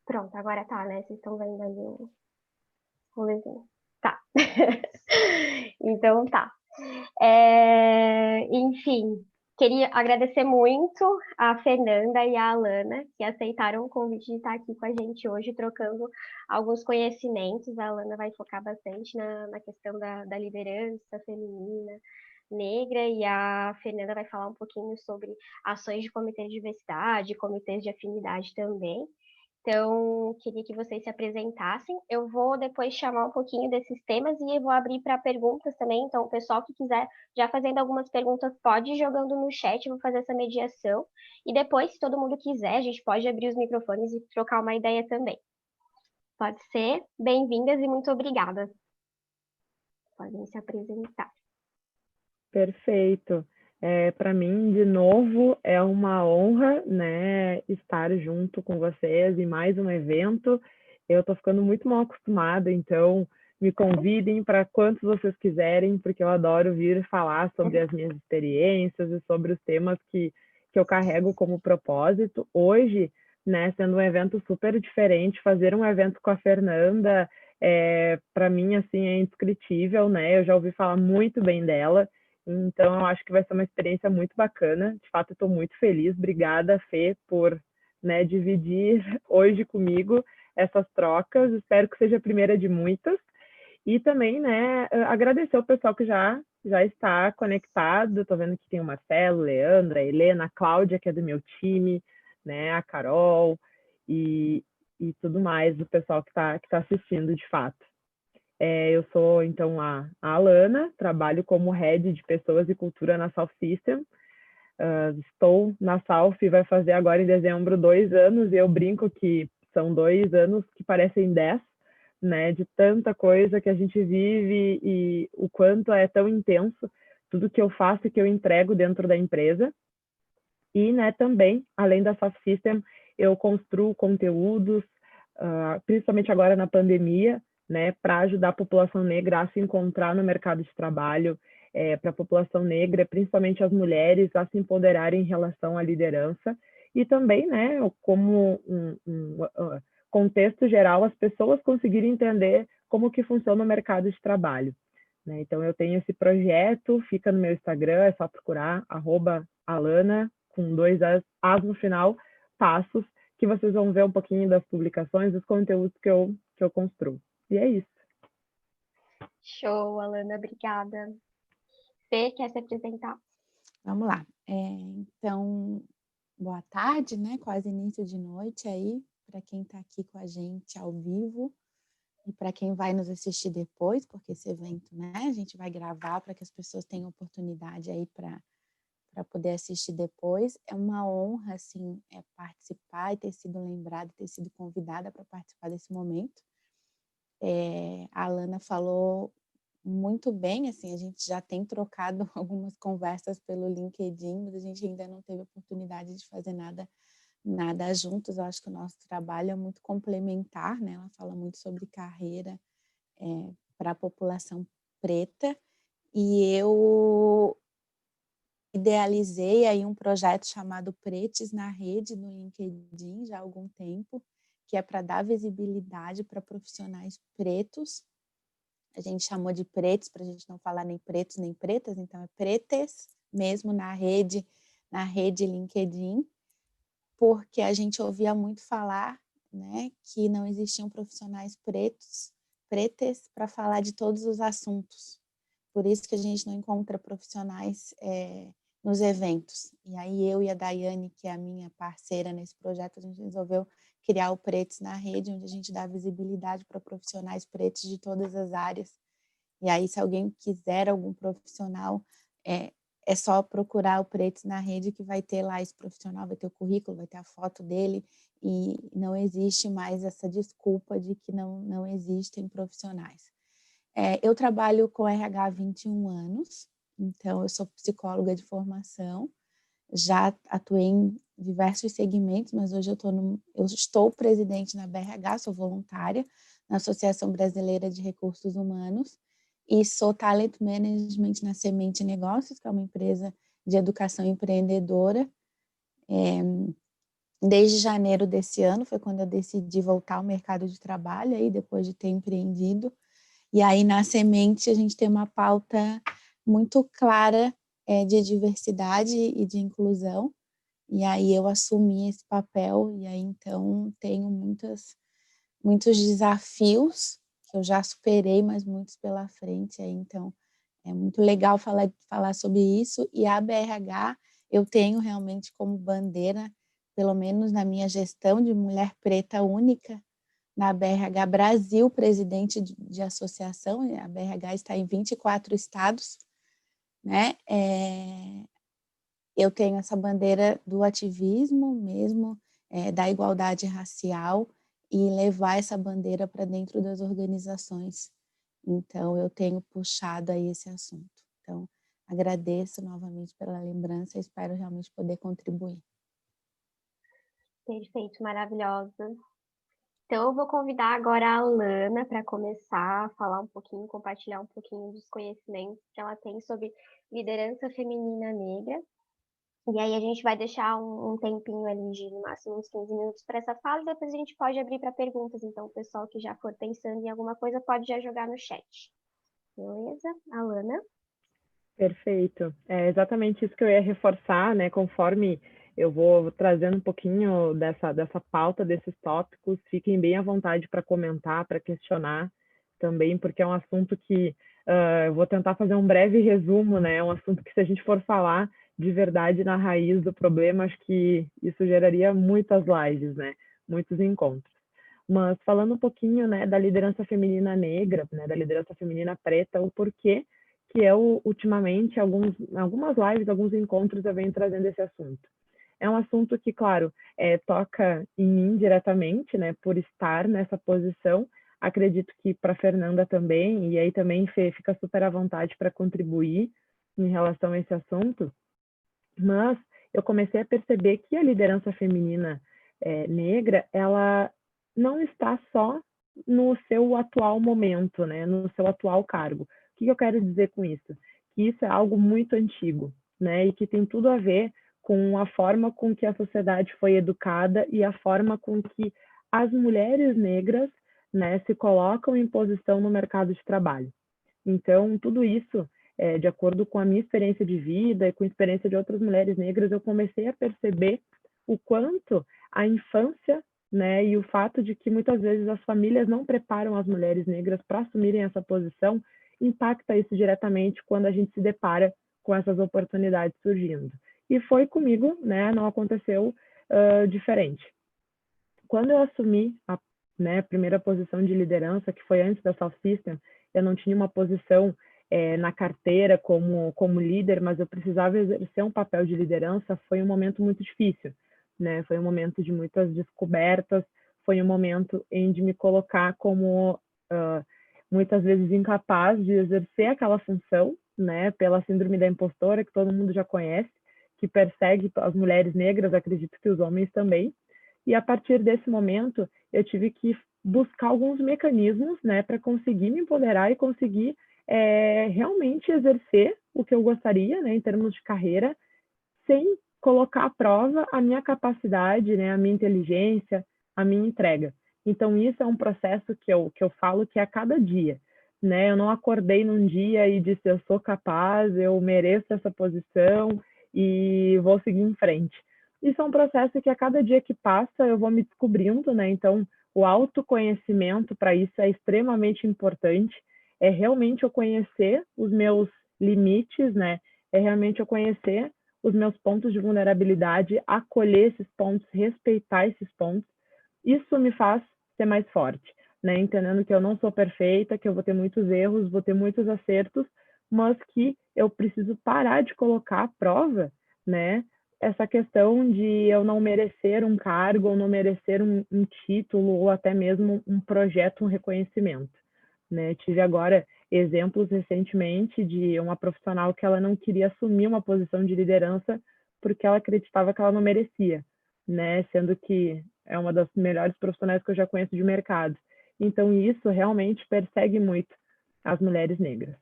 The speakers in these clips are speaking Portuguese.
Pronto, agora tá, né? Vocês estão vendo ali o rolezinho. Tá. Então tá. Enfim, queria agradecer muito a Fernanda e a Alana, que aceitaram o convite de estar aqui com a gente hoje, trocando alguns conhecimentos. A Alana vai focar bastante na questão da liderança feminina, negra, e a Fernanda vai falar um pouquinho sobre ações de comitê de diversidade, comitês de afinidade também. Então, queria que vocês se apresentassem. Eu vou depois chamar um pouquinho desses temas e eu vou abrir para perguntas também. Então, o pessoal que quiser já fazendo algumas perguntas, pode ir jogando no chat, eu vou fazer essa mediação. E depois, se todo mundo quiser, a gente pode abrir os microfones e trocar uma ideia também. Pode ser? Bem-vindas e muito obrigada. Podem se apresentar. Perfeito. Para mim, de novo, é uma honra, né, estar junto com vocês em mais um evento. Eu estou ficando muito mal acostumada, então me convidem para quantos vocês quiserem, porque eu adoro vir falar sobre as minhas experiências e sobre os temas que eu carrego como propósito. Hoje, né, sendo um evento super diferente, fazer um evento com a Fernanda, para mim, assim, é indescritível, né? Eu já ouvi falar muito bem dela. Então, eu acho que vai ser uma experiência muito bacana. De fato, estou muito feliz. Obrigada, Fê, por, né, dividir hoje comigo essas trocas. Espero que seja a primeira de muitas. E também, né, agradecer o pessoal que já está conectado. Estou vendo que tem o Marcelo, Leandra, a Helena, a Cláudia, que é do meu time, né, a Carol e tudo mais, do pessoal que tá assistindo, de fato. Eu sou, então, a Alana, trabalho como Head de Pessoas e Cultura na South System. Estou na South e vai fazer agora em dezembro 2 anos, e eu brinco que são 2 anos que parecem 10, né, de tanta coisa que a gente vive e o quanto é tão intenso tudo que eu faço e que eu entrego dentro da empresa. E, né, também, além da South System, eu construo conteúdos, principalmente agora na pandemia, né, para ajudar a população negra a se encontrar no mercado de trabalho, para a população negra, principalmente as mulheres, a se empoderarem em relação à liderança, e também, né, como um contexto geral, as pessoas conseguirem entender como que funciona o mercado de trabalho. Né? Então, eu tenho esse projeto, fica no meu Instagram, é só procurar, @Alana, com 2 As no final, passos, que vocês vão ver um pouquinho das publicações, dos conteúdos que eu construo. E é isso. Show, Alana, obrigada. Fê, quer se apresentar? Vamos lá. Então, boa tarde, né? Quase início de noite aí, para quem está aqui com a gente ao vivo e para quem vai nos assistir depois, porque esse evento, né, a gente vai gravar para que as pessoas tenham oportunidade aí para poder assistir depois. É uma honra, assim, participar e ter sido lembrada, ter sido convidada para participar desse momento. A Alana falou muito bem, assim, a gente já tem trocado algumas conversas pelo LinkedIn, mas a gente ainda não teve oportunidade de fazer nada juntos. Eu acho que o nosso trabalho é muito complementar, né? Ela fala muito sobre carreira para a população preta, e eu idealizei aí um projeto chamado Pretes na Rede no LinkedIn já há algum tempo, que é para dar visibilidade para profissionais pretos. A gente chamou de pretos para a gente não falar nem pretos nem pretas, então é pretes mesmo na rede LinkedIn, porque a gente ouvia muito falar, né, que não existiam profissionais pretas para falar de todos os assuntos. Por isso que a gente não encontra profissionais nos eventos. E aí eu e a Daiane, que é a minha parceira nesse projeto, a gente resolveu criar o Pretos na Rede, onde a gente dá visibilidade para profissionais pretos de todas as áreas. E aí, se alguém quiser algum profissional, é só procurar o Pretos na Rede, que vai ter lá esse profissional, vai ter o currículo, vai ter a foto dele, e não existe mais essa desculpa de que não existem profissionais. Eu trabalho com RH há 21 anos, então eu sou psicóloga de formação, já atuei em diversos segmentos, mas hoje eu estou presidente na BRH, sou voluntária na Associação Brasileira de Recursos Humanos, e sou Talent Management na Semente Negócios, que é uma empresa de educação empreendedora. Desde janeiro desse ano foi quando eu decidi voltar ao mercado de trabalho, aí depois de ter empreendido. E aí na Semente a gente tem uma pauta muito clara de diversidade e de inclusão. E aí eu assumi esse papel e aí então tenho muitos desafios que eu já superei, mas muitos pela frente. Aí então é muito legal falar sobre isso. E a BRH eu tenho realmente como bandeira, pelo menos na minha gestão de mulher preta única, na BRH Brasil, presidente de associação, a BRH está em 24 estados, né? Eu tenho essa bandeira do ativismo mesmo, da igualdade racial, e levar essa bandeira para dentro das organizações. Então, eu tenho puxado aí esse assunto. Então, agradeço novamente pela lembrança e espero realmente poder contribuir. Perfeito, maravilhosa. Então, eu vou convidar agora a Alana para começar a falar um pouquinho, compartilhar um pouquinho dos conhecimentos que ela tem sobre liderança feminina negra. E aí a gente vai deixar um tempinho ali de no máximo uns 15 minutos para essa fala e depois a gente pode abrir para perguntas. Então, o pessoal que já for pensando em alguma coisa pode já jogar no chat. Beleza? Alana? Perfeito. É exatamente isso que eu ia reforçar, né? Conforme eu vou trazendo um pouquinho dessa pauta, desses tópicos, fiquem bem à vontade para comentar, para questionar também, porque é um assunto que eu vou tentar fazer um breve resumo, né? É um assunto que, se a gente for falar de verdade na raiz do problema, acho que isso geraria muitas lives, né? Muitos encontros. Mas falando um pouquinho, né, da liderança feminina negra, né, da liderança feminina preta, o porquê que eu, ultimamente, algumas lives, alguns encontros, eu venho trazendo esse assunto. É um assunto que, claro, toca em mim diretamente, né, por estar nessa posição. Acredito que para Fernanda também, e aí também Fê, fica super à vontade para contribuir em relação a esse assunto. Mas eu comecei a perceber que a liderança feminina negra, ela não está só no seu atual momento, né, no seu atual cargo. O que eu quero dizer com isso? Que isso é algo muito antigo, né, e que tem tudo a ver com a forma com que a sociedade foi educada e a forma com que as mulheres negras, né, se colocam em posição no mercado de trabalho. Então, tudo isso, de acordo com a minha experiência de vida e com a experiência de outras mulheres negras, eu comecei a perceber o quanto a infância, né, e o fato de que muitas vezes as famílias não preparam as mulheres negras para assumirem essa posição, impacta isso diretamente quando a gente se depara com essas oportunidades surgindo. E foi comigo, né, não aconteceu diferente. Quando eu assumi a primeira posição de liderança, que foi antes da South System, eu não tinha uma posição na carteira como líder, mas eu precisava exercer um papel de liderança. Foi um momento muito difícil, né? Foi um momento de muitas descobertas, foi um momento em de me colocar como muitas vezes incapaz de exercer aquela função, né? Pela síndrome da impostora, que todo mundo já conhece, que persegue as mulheres negras, acredito que os homens também. E a partir desse momento, eu tive que buscar alguns mecanismos, né, para conseguir me empoderar e conseguir realmente exercer o que eu gostaria, né, em termos de carreira, sem colocar à prova a minha capacidade, né, a minha inteligência, a minha entrega. Então, isso é um processo que eu falo que é a cada dia, né? Eu não acordei num dia e disse, eu sou capaz, eu mereço essa posição e vou seguir em frente. Isso é um processo que a cada dia que passa eu vou me descobrindo, né? Então, o autoconhecimento para isso é extremamente importante. É realmente eu conhecer os meus limites, né? É realmente eu conhecer os meus pontos de vulnerabilidade, acolher esses pontos, respeitar esses pontos. Isso me faz ser mais forte, né? Entendendo que eu não sou perfeita, que eu vou ter muitos erros, vou ter muitos acertos, mas que eu preciso parar de colocar à prova, né? Essa questão de eu não merecer um cargo, ou não merecer um título, ou até mesmo um projeto, um reconhecimento, né? Tive agora exemplos recentemente de uma profissional que ela não queria assumir uma posição de liderança porque ela acreditava que ela não merecia, né? Sendo que é uma das melhores profissionais que eu já conheço de mercado. Então, isso realmente persegue muito as mulheres negras.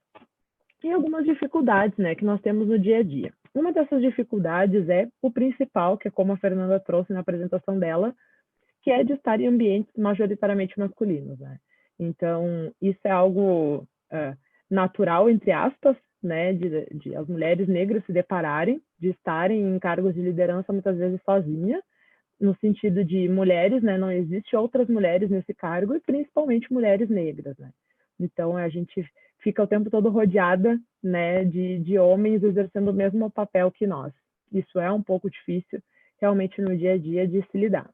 E algumas dificuldades, né, que nós temos no dia a dia. uma dessas dificuldades é o principal, que é como a Fernanda trouxe na apresentação dela, que é de estar em ambientes majoritariamente masculinos, né? Então, isso é algo natural, entre aspas, né, de as mulheres negras se depararem, de estarem em cargos de liderança muitas vezes sozinhas, no sentido de mulheres, né, não existe outras mulheres nesse cargo, e principalmente mulheres negras, né? Então, a gente fica o tempo todo rodeada, né, de homens exercendo o mesmo papel que nós. Isso é um pouco difícil, realmente, no dia a dia, de se lidar.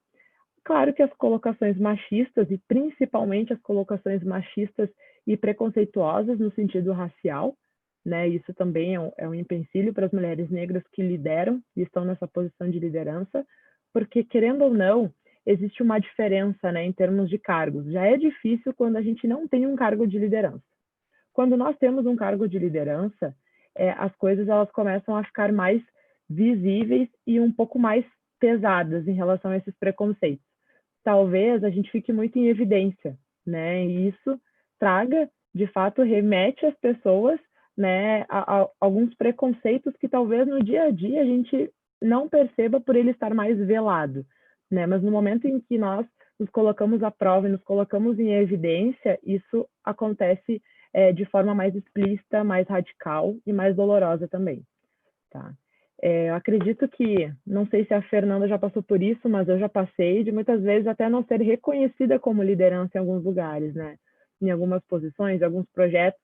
Claro que as colocações machistas, e principalmente as colocações machistas e preconceituosas no sentido racial, né, isso também é um empecilho para as mulheres negras que lideram e estão nessa posição de liderança, porque, querendo ou não, existe uma diferença, né, em termos de cargos. Já é difícil quando a gente não tem um cargo de liderança. Quando nós temos um cargo de liderança, as coisas elas começam a ficar mais visíveis e um pouco mais pesadas em relação a esses preconceitos. Talvez a gente fique muito em evidência, né? E isso traga, de fato, remete às pessoas, né, a alguns preconceitos que talvez no dia a dia a gente não perceba por ele estar mais velado, né? Mas no momento em que nós nos colocamos à prova e nos colocamos em evidência, isso acontece de forma mais explícita, mais radical e mais dolorosa também, tá? Eu acredito que, não sei se a Fernanda já passou por isso, mas eu já passei, de muitas vezes até não ser reconhecida como liderança em alguns lugares, né? Em algumas posições, alguns projetos,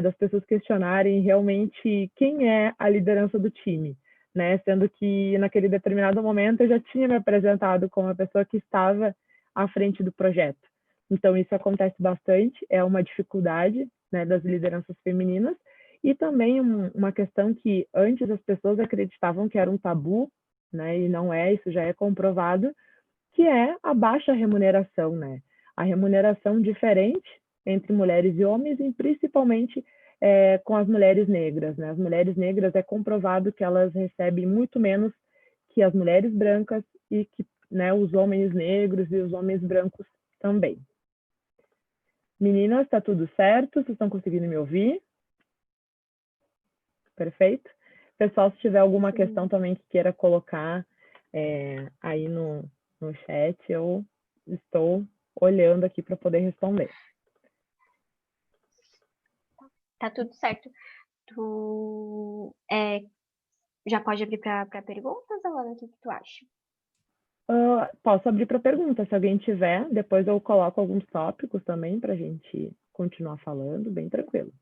das pessoas questionarem realmente quem é a liderança do time, né? Sendo que naquele determinado momento eu já tinha me apresentado como a pessoa que estava à frente do projeto. Então isso acontece bastante, é uma dificuldade, né, das lideranças femininas, e também uma questão que antes as pessoas acreditavam que era um tabu, né, e não é, isso já é comprovado, que é a baixa remuneração, né? A remuneração diferente entre mulheres e homens, e principalmente com as mulheres negras, né? As mulheres negras é comprovado que elas recebem muito menos que as mulheres brancas e que, né, os homens negros e os homens brancos também. Meninas, está tudo certo? Vocês estão conseguindo me ouvir? Perfeito? Pessoal, se tiver alguma questão também que queira colocar aí no chat, eu estou olhando aqui para poder responder. Tá tudo certo. Tu já pode abrir para perguntas, Alana? O que tu acha? Posso abrir para perguntas, se alguém tiver. Depois eu coloco alguns tópicos também para a gente continuar falando, bem tranquilo.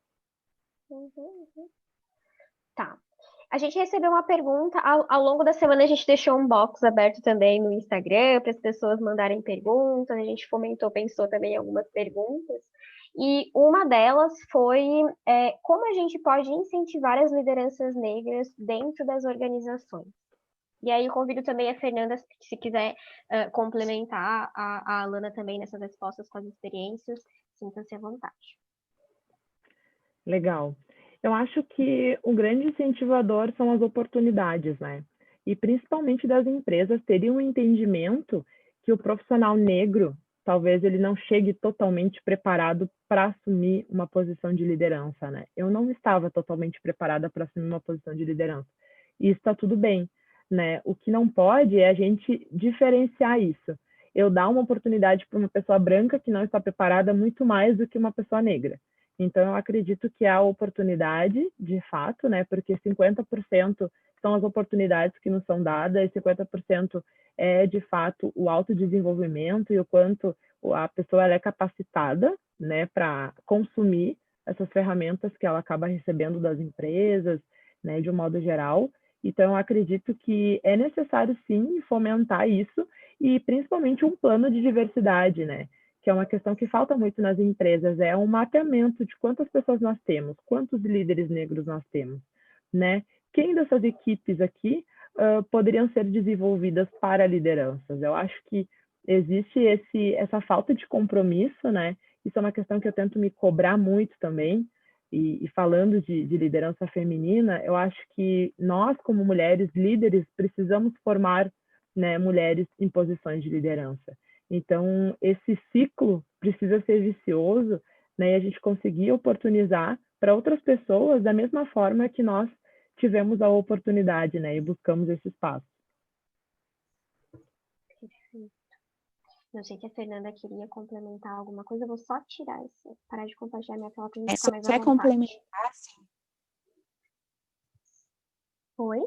Tá. A gente recebeu uma pergunta, ao longo da semana a gente deixou um box aberto também no Instagram para as pessoas mandarem perguntas, a gente pensou também em algumas perguntas, e uma delas foi como a gente pode incentivar as lideranças negras dentro das organizações. E aí eu convido também a Fernanda, se quiser complementar a Alana também nessas respostas com as experiências, sinta-se à vontade. Legal. Eu acho que o grande incentivador são as oportunidades, né? E principalmente das empresas terem um entendimento que o profissional negro, talvez ele não chegue totalmente preparado para assumir uma posição de liderança, né? Eu não estava totalmente preparada para assumir uma posição de liderança. E isso está tudo bem, né? O que não pode é a gente diferenciar isso. Eu dar uma oportunidade para uma pessoa branca que não está preparada muito mais do que uma pessoa negra. Então, eu acredito que há oportunidade, de fato, né? Porque 50% são as oportunidades que nos são dadas, e 50% é, de fato, o autodesenvolvimento e o quanto a pessoa ela é capacitada, né, para consumir essas ferramentas que ela acaba recebendo das empresas, né, de um modo geral. Então, eu acredito que é necessário, sim, fomentar isso e, principalmente, um plano de diversidade, né? Que é uma questão que falta muito nas empresas, é um mapeamento de quantas pessoas nós temos, quantos líderes negros nós temos, né? Quem dessas equipes aqui poderiam ser desenvolvidas para lideranças? Eu acho que existe essa falta de compromisso, né? Isso é uma questão que eu tento me cobrar muito também, e falando de liderança feminina, eu acho que nós, como mulheres líderes, precisamos formar, né, mulheres em posições de liderança. Então, esse ciclo precisa ser vicioso, né, e a gente conseguir oportunizar para outras pessoas da mesma forma que nós tivemos a oportunidade, né, e buscamos esse espaço. Perfeito. Não sei se a Fernanda queria complementar alguma coisa, eu vou só tirar isso, parar de compartilhar minha tela para a gente ficar Só mais à quer vontade. complementar, assim, Oi?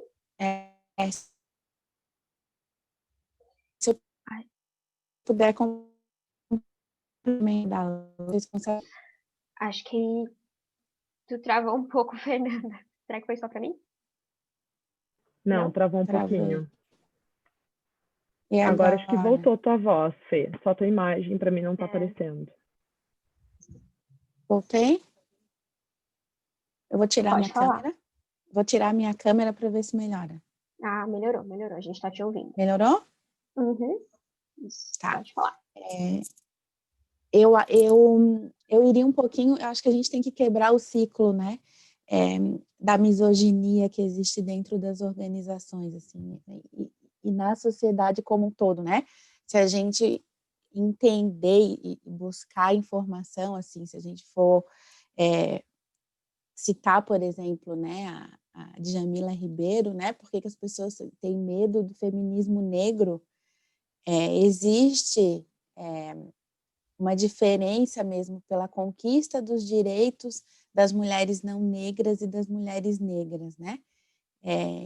Se eu Ai, puder complementar, vocês conseguem? acho que tu travou um pouco, Fernanda. Será que foi só para mim? Não, Não? travou um Travei. pouquinho. E Agora acho que agora? voltou tua voz, Fê. Só tua imagem para mim não tá É. aparecendo. Voltei? Eu vou tirar Pode minha falar. câmera. Vou tirar a minha câmera para ver se melhora. Ah, melhorou, melhorou. A gente tá te ouvindo. Melhorou? Uhum. Isso, Tá. pode falar. Eu iria um pouquinho, eu acho que a gente tem que quebrar o ciclo, né, da misoginia que existe dentro das organizações, assim, e na sociedade como um todo, né? Se a gente entender e buscar informação, assim, se a gente for citar, por exemplo, né, a Djamila Ribeiro, né, por que as pessoas têm medo do feminismo negro? Existe uma diferença mesmo pela conquista dos direitos das mulheres não negras e das mulheres negras, né?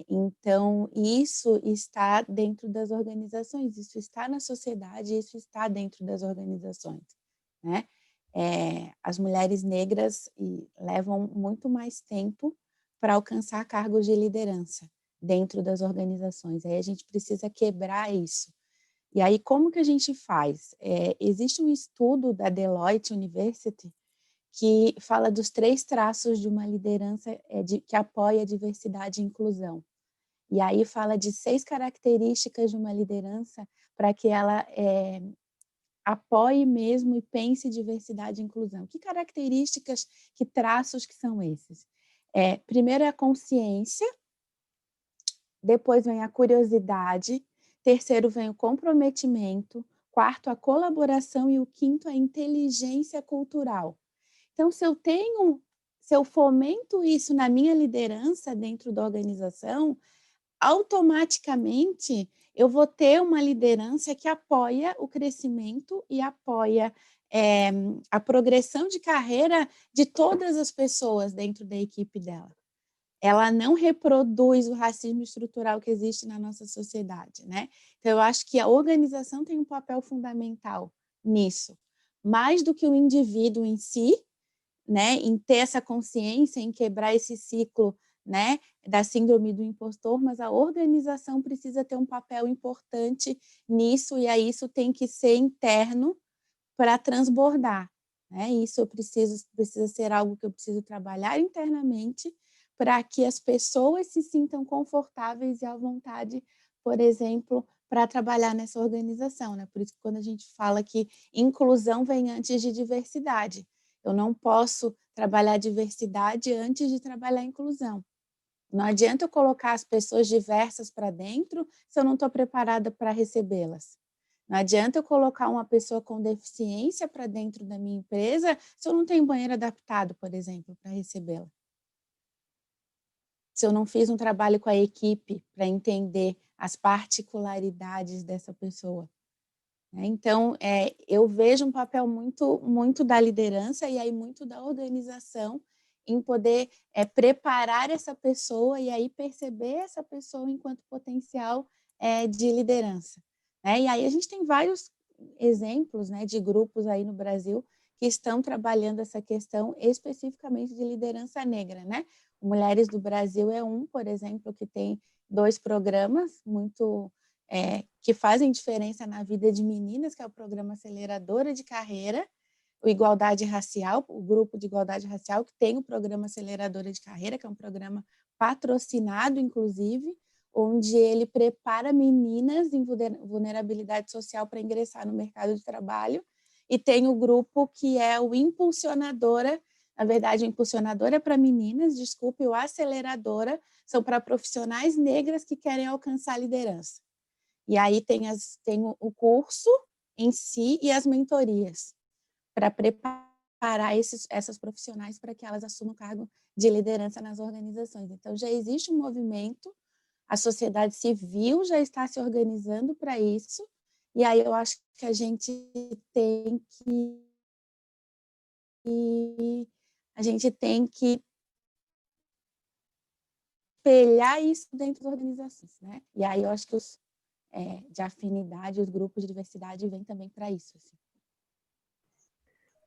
Então, isso está dentro das organizações, isso está na sociedade, isso está dentro das organizações, né? As mulheres negras levam muito mais tempo para alcançar cargos de liderança dentro das organizações. Aí a gente precisa quebrar isso. E aí, como que a gente faz? Existe um estudo da Deloitte University que fala dos 3 traços de uma liderança que apoia a diversidade e inclusão. E aí fala de 6 características de uma liderança para que ela apoie mesmo e pense diversidade e inclusão. Que características, que traços que são esses? Primeiro é a consciência, depois vem a curiosidade, terceiro vem o comprometimento, quarto a colaboração e o quinto a inteligência cultural. Então, se eu fomento isso na minha liderança dentro da organização, automaticamente eu vou ter uma liderança que apoia o crescimento e apoia a progressão de carreira de todas as pessoas dentro da equipe dela. Ela não reproduz o racismo estrutural que existe na nossa sociedade, né? Então, eu acho que a organização tem um papel fundamental nisso, mais do que o indivíduo em si, né? Em ter essa consciência, em quebrar esse ciclo, né? Da síndrome do impostor, mas a organização precisa ter um papel importante nisso, e aí isso tem que ser interno para transbordar, né? Isso precisa ser algo que eu preciso trabalhar internamente para que as pessoas se sintam confortáveis e à vontade, por exemplo, para trabalhar nessa organização, né? Por isso que quando a gente fala que inclusão vem antes de diversidade, eu não posso trabalhar diversidade antes de trabalhar inclusão. Não adianta eu colocar as pessoas diversas para dentro se eu não estou preparada para recebê-las. Não adianta eu colocar uma pessoa com deficiência para dentro da minha empresa se eu não tenho banheiro adaptado, por exemplo, para recebê-la. Se eu não fiz um trabalho com a equipe para entender as particularidades dessa pessoa. Então, eu vejo um papel muito, muito da liderança e aí muito da organização em poder preparar essa pessoa e aí perceber essa pessoa enquanto potencial de liderança. E aí a gente tem vários exemplos, né, de grupos aí no Brasil que estão trabalhando essa questão especificamente de liderança negra, né? Mulheres do Brasil é por exemplo, que tem 2 programas muito que fazem diferença na vida de meninas, que é o programa Aceleradora de Carreira, o Igualdade Racial, o grupo de Igualdade Racial, que tem o programa Aceleradora de Carreira, que é um programa patrocinado, inclusive, onde ele prepara meninas em vulnerabilidade social para ingressar no mercado de trabalho, e tem o grupo que é o Impulsionadora, na verdade, o Impulsionadora é para meninas, desculpe, o Aceleradora são para profissionais negras que querem alcançar a liderança. E aí tem o curso em si e as mentorias para preparar preparar essas profissionais para que elas assumam cargo de liderança nas organizações. Então, já existe um movimento, a sociedade civil já está se organizando para isso, e aí eu acho que a gente tem que espelhar isso dentro das organizações, né? E aí eu acho que os de afinidade, os grupos de diversidade vêm também para isso. Assim.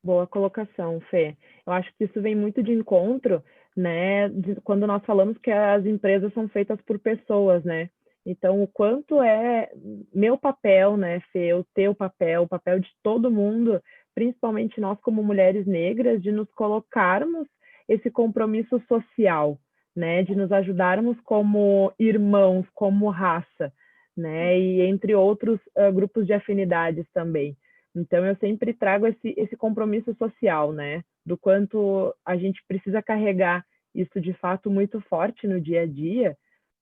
Boa colocação, Fê. Eu acho que isso vem muito de encontro, né, quando nós falamos que as empresas são feitas por pessoas, né? Então, o quanto é meu papel, né, Fê, o teu papel, o papel de todo mundo, principalmente nós como mulheres negras, de nos colocarmos esse compromisso social, né, de nos ajudarmos como irmãos, como raça, né, e entre outros grupos de afinidades também. Então, eu sempre trago esse compromisso social, né? Do quanto a gente precisa carregar isso de fato muito forte no dia a dia,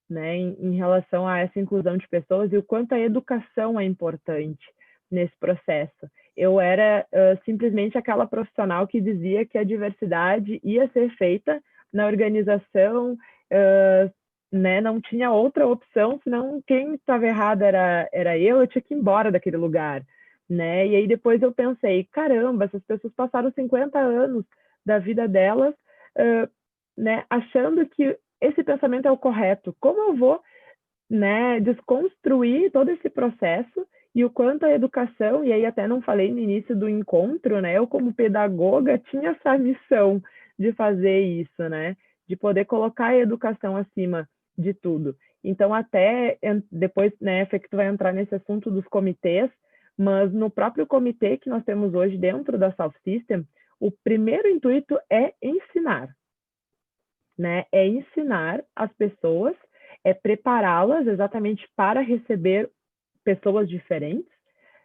né? Em relação a essa inclusão de pessoas e o quanto a educação é importante nesse processo. Eu era simplesmente aquela profissional que dizia que a diversidade ia ser feita na organização, né? Não tinha outra opção, senão quem estava errado era eu tinha que ir embora daquele lugar, né? E aí depois eu pensei, caramba, essas pessoas passaram 50 anos da vida delas, né, achando que esse pensamento é o correto. Como eu vou, né, desconstruir todo esse processo e o quanto a educação, e aí até não falei no início do encontro, né? Eu como pedagoga tinha essa missão de fazer isso, né? De poder colocar a educação acima de tudo. Então até depois, né, Fê, que tu vai entrar nesse assunto dos comitês, mas no próprio comitê que nós temos hoje dentro da South System, o primeiro intuito é ensinar, né? É ensinar as pessoas, é prepará-las exatamente para receber pessoas diferentes,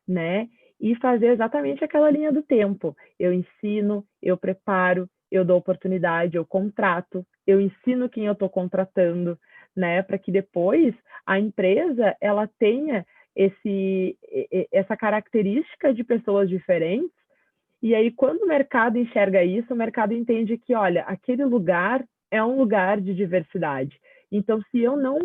né? E fazer exatamente aquela linha do tempo. Eu ensino, eu preparo, eu dou oportunidade, eu contrato, eu ensino quem eu estou contratando, né? Para que depois a empresa ela tenha essa característica de pessoas diferentes. E aí, quando o mercado enxerga isso, o mercado entende que, olha, aquele lugar é um lugar de diversidade. Então, se eu não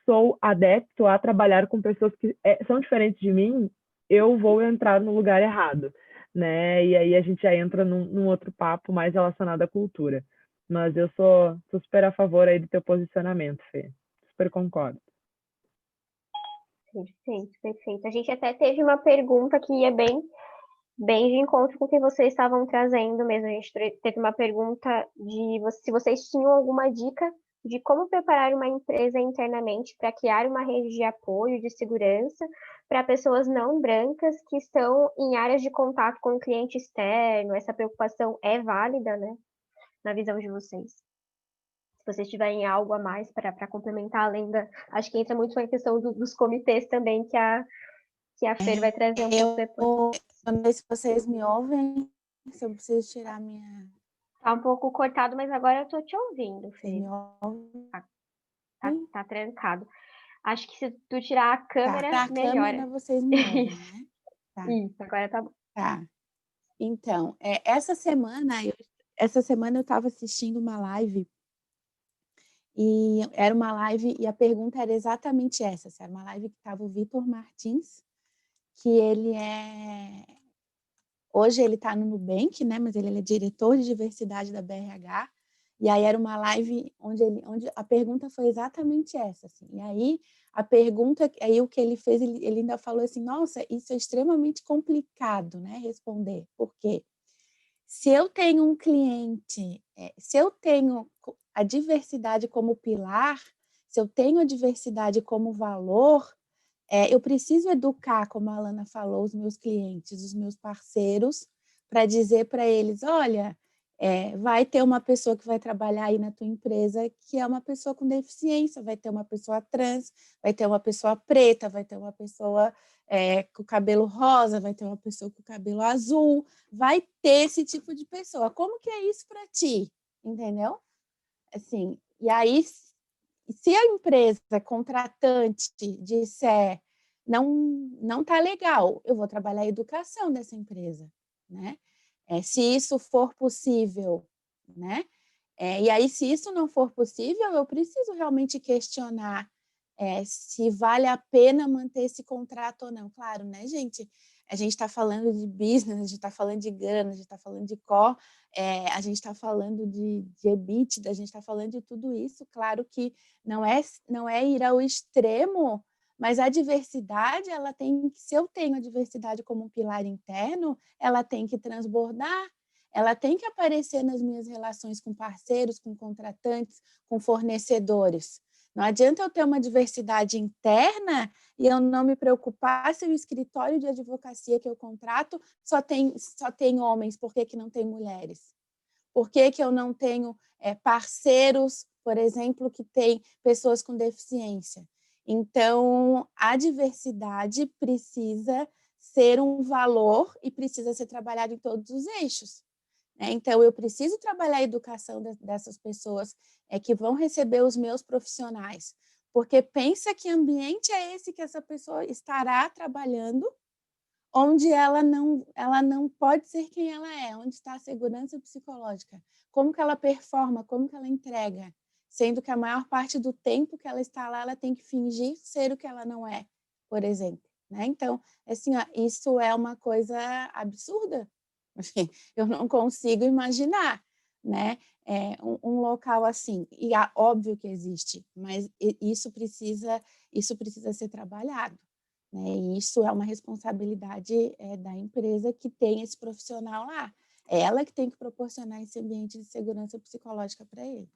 sou adepto a trabalhar com pessoas que são diferentes de mim, eu vou entrar no lugar errado, né? E aí a gente já entra num outro papo mais relacionado à cultura. Mas eu sou super a favor aí do teu posicionamento, Fê. Super concordo. Perfeito, perfeito. A gente até teve uma pergunta que ia bem de encontro com o que vocês estavam trazendo mesmo. A gente teve uma pergunta se vocês tinham alguma dica de como preparar uma empresa internamente para criar uma rede de apoio, de segurança para pessoas não brancas que estão em áreas de contato com o cliente externo. Essa preocupação é válida, né? Na visão de vocês. Se vocês tiverem algo a mais para complementar, além da. Acho que entra muito na questão dos comitês também, que a Fer vai trazer um pouco depois. Eu não sei se vocês me ouvem, se eu preciso tirar minha... Tá um pouco cortado, mas agora eu tô te ouvindo, Vocês Fê. me ouvem? Tá trancado. Acho que se tu tirar a câmera, Tá, a melhora. câmera vocês me ouvem, né? Tá. Isso, agora tá bom. Tá. Então, essa semana eu estava assistindo uma live e era uma live e a pergunta era exatamente essa. Era uma live que estava o Vitor Martins, que hoje ele está no Nubank, né? Mas ele é diretor de diversidade da BRH. E aí era uma live onde a pergunta foi exatamente essa. Assim. E aí a pergunta, aí o que ele fez, ele ainda falou assim: nossa, isso é extremamente complicado, né? Responder. Por quê? Se eu tenho um cliente, se eu tenho a diversidade como pilar, se eu tenho a diversidade como valor, eu preciso educar, como a Alana falou, os meus clientes, os meus parceiros, para dizer para eles, olha, vai ter uma pessoa que vai trabalhar aí na tua empresa que é uma pessoa com deficiência, vai ter uma pessoa trans, vai ter uma pessoa preta, vai ter uma pessoa com cabelo rosa, vai ter uma pessoa com cabelo azul, vai ter esse tipo de pessoa. Como que é isso para ti? Entendeu? Assim, e aí, se a empresa contratante disser não tá legal, eu vou trabalhar a educação dessa empresa, né? Se isso for possível, né? E aí, se isso não for possível, eu preciso realmente questionar se vale a pena manter esse contrato ou não. Claro, né, gente? A gente está falando de business, a gente está falando de grana, a gente está falando de core, a gente está falando de EBITDA, a gente está falando de tudo isso. Claro que não é ir ao extremo, mas a diversidade, ela tem que, se eu tenho a diversidade como um pilar interno, ela tem que transbordar, ela tem que aparecer nas minhas relações com parceiros, com contratantes, com fornecedores. Não adianta eu ter uma diversidade interna e eu não me preocupar se o escritório de advocacia que eu contrato só tem homens, por que não tem mulheres? Por que eu não tenho parceiros, por exemplo, que têm pessoas com deficiência? Então, a diversidade precisa ser um valor e precisa ser trabalhado em todos os eixos. Então, eu preciso trabalhar a educação dessas pessoas que vão receber os meus profissionais, porque pensa que ambiente é esse que essa pessoa estará trabalhando, onde ela não pode ser quem ela é, onde está a segurança psicológica, como que ela performa, como que ela entrega, sendo que a maior parte do tempo que ela está lá, ela tem que fingir ser o que ela não é, por exemplo. Então, assim, isso é uma coisa absurda. Assim, eu não consigo imaginar, né? Um local assim. E óbvio que existe, mas isso precisa ser trabalhado. Né? E isso é uma responsabilidade da empresa que tem esse profissional lá. É ela que tem que proporcionar esse ambiente de segurança psicológica para ele.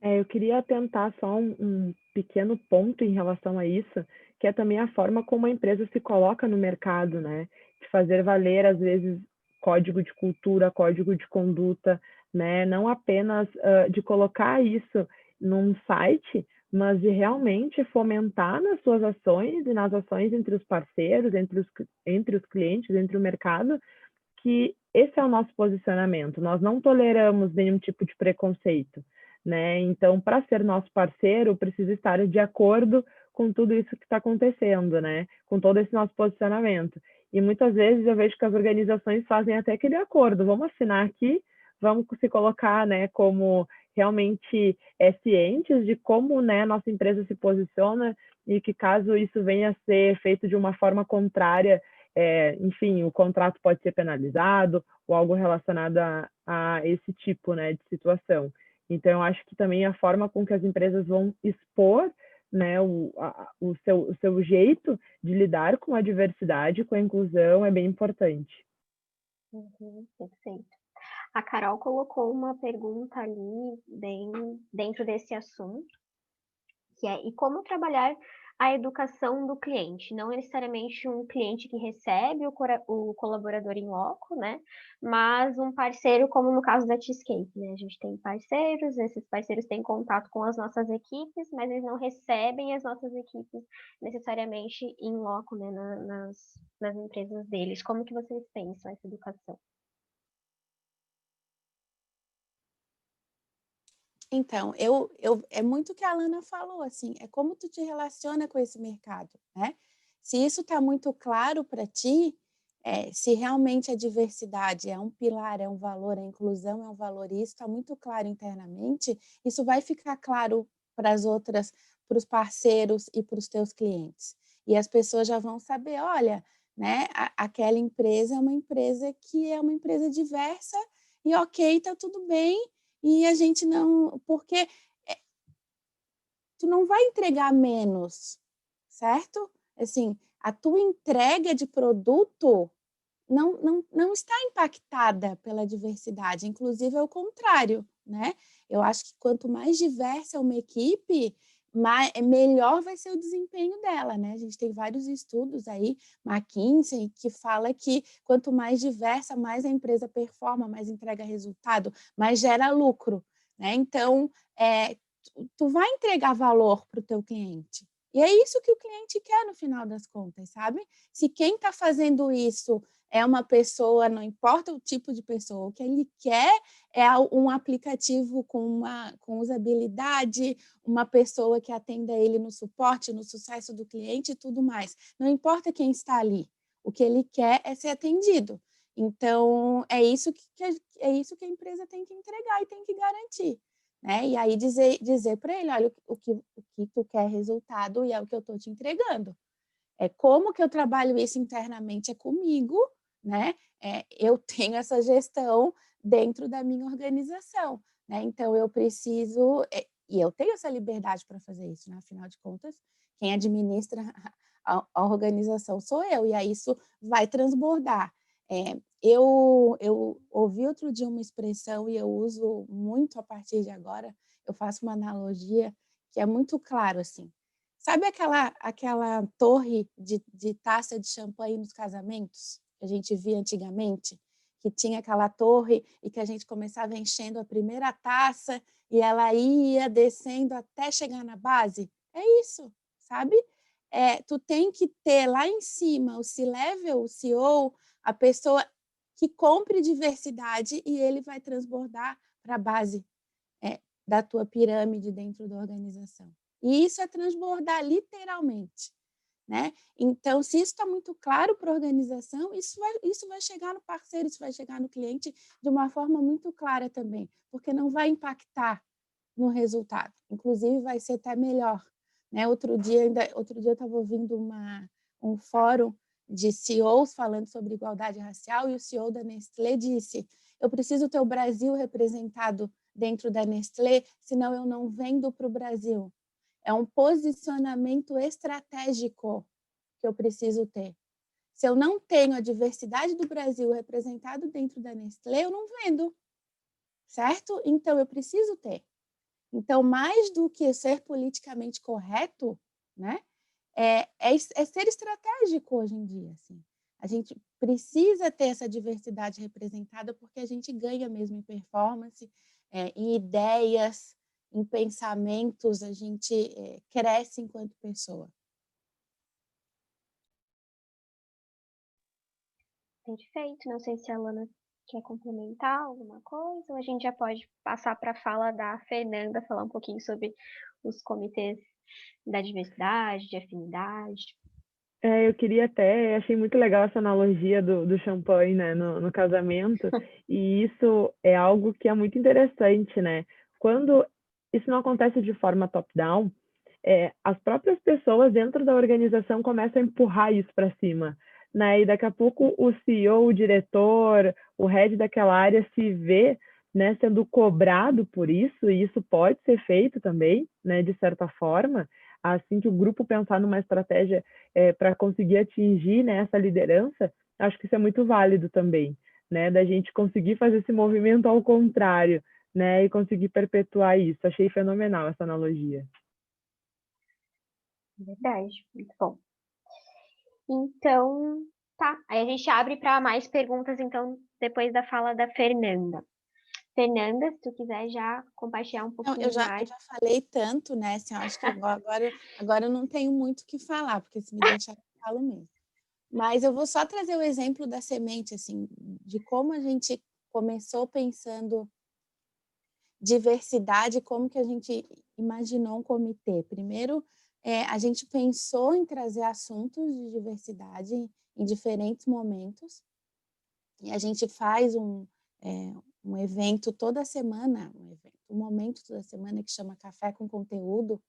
Eu queria atentar só um pequeno ponto em relação a isso, que é também a forma como a empresa se coloca no mercado, né? De fazer valer, às vezes, código de cultura, código de conduta, né? Não apenas de colocar isso num site, mas de realmente fomentar nas suas ações e nas ações entre os parceiros, entre os clientes, entre o mercado, que esse é o nosso posicionamento. Nós não toleramos nenhum tipo de preconceito, né? Então, para ser nosso parceiro, precisa estar de acordo com tudo isso que está acontecendo, né? Com todo esse nosso posicionamento. E muitas vezes eu vejo que as organizações fazem até aquele acordo. Vamos assinar aqui, vamos se colocar, né, como realmente cientes de como, né, nossa empresa se posiciona e que caso isso venha a ser feito de uma forma contrária, enfim, o contrato pode ser penalizado ou algo relacionado a esse tipo, né, de situação. Então, eu acho que também a forma com que as empresas vão expor, né, o seu jeito de lidar com a diversidade, com a inclusão, é bem importante. Perfeito. A Carol colocou uma pergunta ali bem dentro desse assunto, que é: e como trabalhar a educação do cliente? Não necessariamente um cliente que recebe o colaborador em loco, né? Mas um parceiro, como no caso da Cheesecake, né? A gente tem parceiros, esses parceiros têm contato com as nossas equipes, mas eles não recebem as nossas equipes necessariamente em loco, né? Nas empresas deles. Como que vocês pensam essa educação? Então, é muito o que a Alana falou, assim, é como tu te relaciona com esse mercado, né? Se isso está muito claro para ti, se realmente a diversidade é um pilar, é um valor, a inclusão é um valor, e isso está muito claro internamente, isso vai ficar claro para os parceiros e para os teus clientes. E as pessoas já vão saber, olha, né, aquela empresa é uma empresa que é uma empresa diversa e ok, está tudo bem, e a gente não... Porque tu não vai entregar menos, certo? Assim, a tua entrega de produto não está impactada pela diversidade, inclusive é o contrário, né? Eu acho que quanto mais diversa é uma equipe, melhor vai ser o desempenho dela, né? A gente tem vários estudos aí, McKinsey, que fala que quanto mais diversa, mais a empresa performa, mais entrega resultado, mais gera lucro, né? Então, tu vai entregar valor para o teu cliente. E é isso que o cliente quer no final das contas, sabe? Se quem está fazendo isso é uma pessoa, não importa o tipo de pessoa, o que ele quer é um aplicativo com usabilidade, uma pessoa que atenda ele no suporte, no sucesso do cliente e tudo mais. Não importa quem está ali. O que ele quer é ser atendido. Então, é isso que a empresa tem que entregar e tem que garantir, né? E aí dizer para ele, olha, o que tu quer é resultado e é o que eu estou te entregando. Como que eu trabalho isso internamente é comigo, né? Eu tenho essa gestão dentro da minha organização, né? Então, eu preciso... E eu tenho essa liberdade para fazer isso, né? Afinal de contas, quem administra a organização sou eu, e aí isso vai transbordar. Eu ouvi outro dia uma expressão, e eu uso muito a partir de agora, eu faço uma analogia que é muito claro, assim. Sabe aquela torre de taça de champanhe nos casamentos, que a gente via antigamente? Que tinha aquela torre e que a gente começava enchendo a primeira taça e ela ia descendo até chegar na base? É isso, sabe? Tu tem que ter lá em cima o C-level, o CEO, a pessoa que compre diversidade e ele vai transbordar para a base da tua pirâmide dentro da organização. E isso é transbordar literalmente, né? Então, se isso está muito claro para a organização, isso vai chegar no parceiro, isso vai chegar no cliente de uma forma muito clara também, porque não vai impactar no resultado. Inclusive, vai ser até melhor, né? Outro dia eu estava ouvindo um fórum de CEOs falando sobre igualdade racial, e o CEO da Nestlé disse: eu preciso ter o Brasil representado dentro da Nestlé, senão eu não vendo para o Brasil. É um posicionamento estratégico que eu preciso ter. Se eu não tenho a diversidade do Brasil representado dentro da Nestlé, eu não vendo, certo? Então, eu preciso ter. Então, mais do que ser politicamente correto, né, é ser estratégico hoje em dia. Assim. A gente precisa ter essa diversidade representada porque a gente ganha mesmo em performance, em ideias, em pensamentos, a gente cresce enquanto pessoa. Perfeito. Não sei se a Alana quer complementar alguma coisa, ou a gente já pode passar para a fala da Fernanda, falar um pouquinho sobre os comitês da diversidade, de afinidade. Eu queria até, achei muito legal essa analogia do champanhe, né, no casamento, e isso é algo que é muito interessante, né? Quando isso não acontece de forma top-down, as próprias pessoas dentro da organização começam a empurrar isso para cima, né? E daqui a pouco o CEO, o diretor, o head daquela área se vê, né, sendo cobrado por isso, e isso pode ser feito também, né, de certa forma, assim que o grupo pensar numa estratégia para conseguir atingir, né, essa liderança, acho que isso é muito válido também, né, da gente conseguir fazer esse movimento ao contrário, né, e conseguir perpetuar isso. Achei fenomenal essa analogia. Verdade, muito bom. Então, tá. Aí a gente abre para mais perguntas, então, depois da fala da Fernanda. Fernanda, se tu quiser já compartilhar um Não, pouquinho eu já mais. falei tanto, né? Assim, eu acho que agora eu não tenho muito o que falar, porque se me deixar, eu falo mesmo. Mas eu vou só trazer o exemplo da semente, assim, de como a gente começou pensando diversidade, como que a gente imaginou um comitê. Primeiro, a gente pensou em trazer assuntos de diversidade em diferentes momentos, e a gente faz um evento toda semana, um momento toda semana que chama Café com Conteúdo,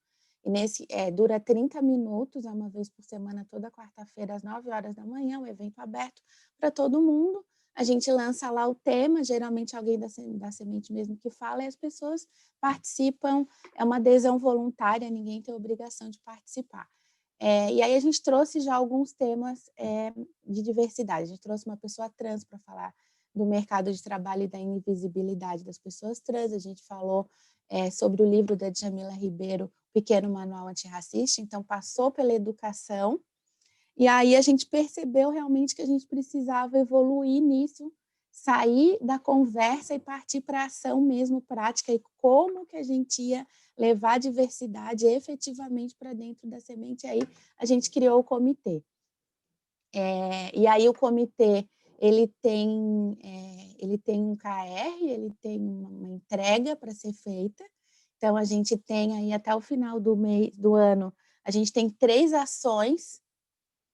e nesse dura 30 minutos, é uma vez por semana, toda quarta-feira, às 9 horas da manhã, um evento aberto para todo mundo. A gente lança lá o tema, geralmente alguém da semente mesmo que fala, e as pessoas participam, é uma adesão voluntária, ninguém tem obrigação de participar. E aí a gente trouxe já alguns temas de diversidade. A gente trouxe uma pessoa trans para falar do mercado de trabalho e da invisibilidade das pessoas trans. A gente falou sobre o livro da Djamila Ribeiro, Pequeno Manual Antirracista, então passou pela educação. E aí a gente percebeu realmente que a gente precisava evoluir nisso, sair da conversa e partir para a ação mesmo prática, e como que a gente ia levar a diversidade efetivamente para dentro da semente. Aí a gente criou o comitê. E aí o comitê ele tem um KR, ele tem uma entrega para ser feita. Então a gente tem aí até o final do ano, a gente tem 3 ações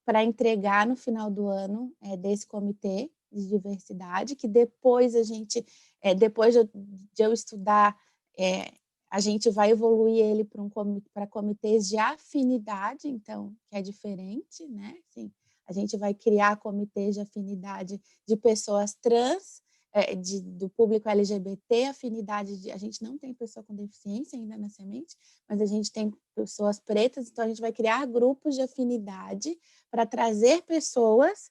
para entregar no final do ano desse comitê de diversidade, que depois a gente, depois de eu estudar, a gente vai evoluir ele para comitês de afinidade, então, que é diferente, né? Assim, a gente vai criar comitês de afinidade de pessoas trans, do público LGBT, afinidade a gente não tem pessoa com deficiência ainda na semente, mas a gente tem pessoas pretas, então a gente vai criar grupos de afinidade para trazer pessoas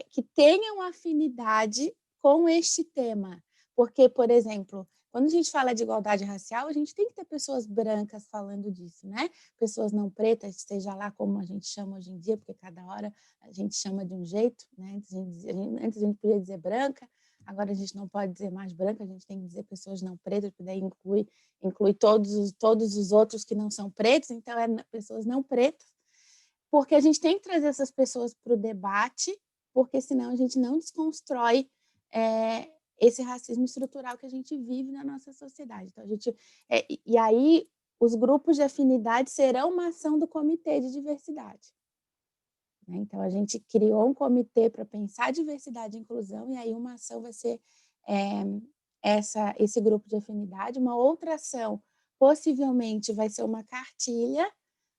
que tenham afinidade com este tema. Porque, por exemplo, quando a gente fala de igualdade racial, a gente tem que ter pessoas brancas falando disso, né? Pessoas não pretas, seja lá como a gente chama hoje em dia, porque cada hora a gente chama de um jeito, né? Antes a gente podia dizer branca, agora a gente não pode dizer mais branca, a gente tem que dizer pessoas não pretas, porque daí inclui todos os outros que não são pretos, então pessoas não pretas, porque a gente tem que trazer essas pessoas para o debate, porque senão a gente não desconstrói esse racismo estrutural que a gente vive na nossa sociedade. Então, e aí, os grupos de afinidade serão uma ação do Comitê de Diversidade. Então, a gente criou um comitê para pensar diversidade e inclusão, e aí uma ação vai ser esse grupo de afinidade. Uma outra ação, possivelmente, vai ser uma cartilha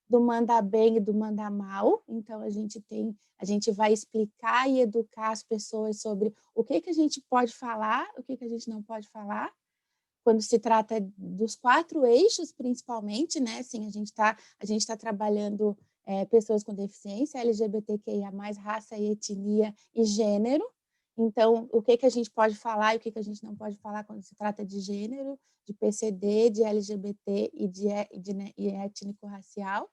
do mandar bem e do mandar mal. Então, a gente vai explicar e educar as pessoas sobre o que a gente pode falar, o que a gente não pode falar, quando se trata dos 4 eixos, principalmente, né? Assim, a gente tá trabalhando pessoas com deficiência, LGBTQIA+, raça e etnia e gênero. Então, o que a gente pode falar e o que a gente não pode falar quando se trata de gênero, de PCD, de LGBT e étnico-racial.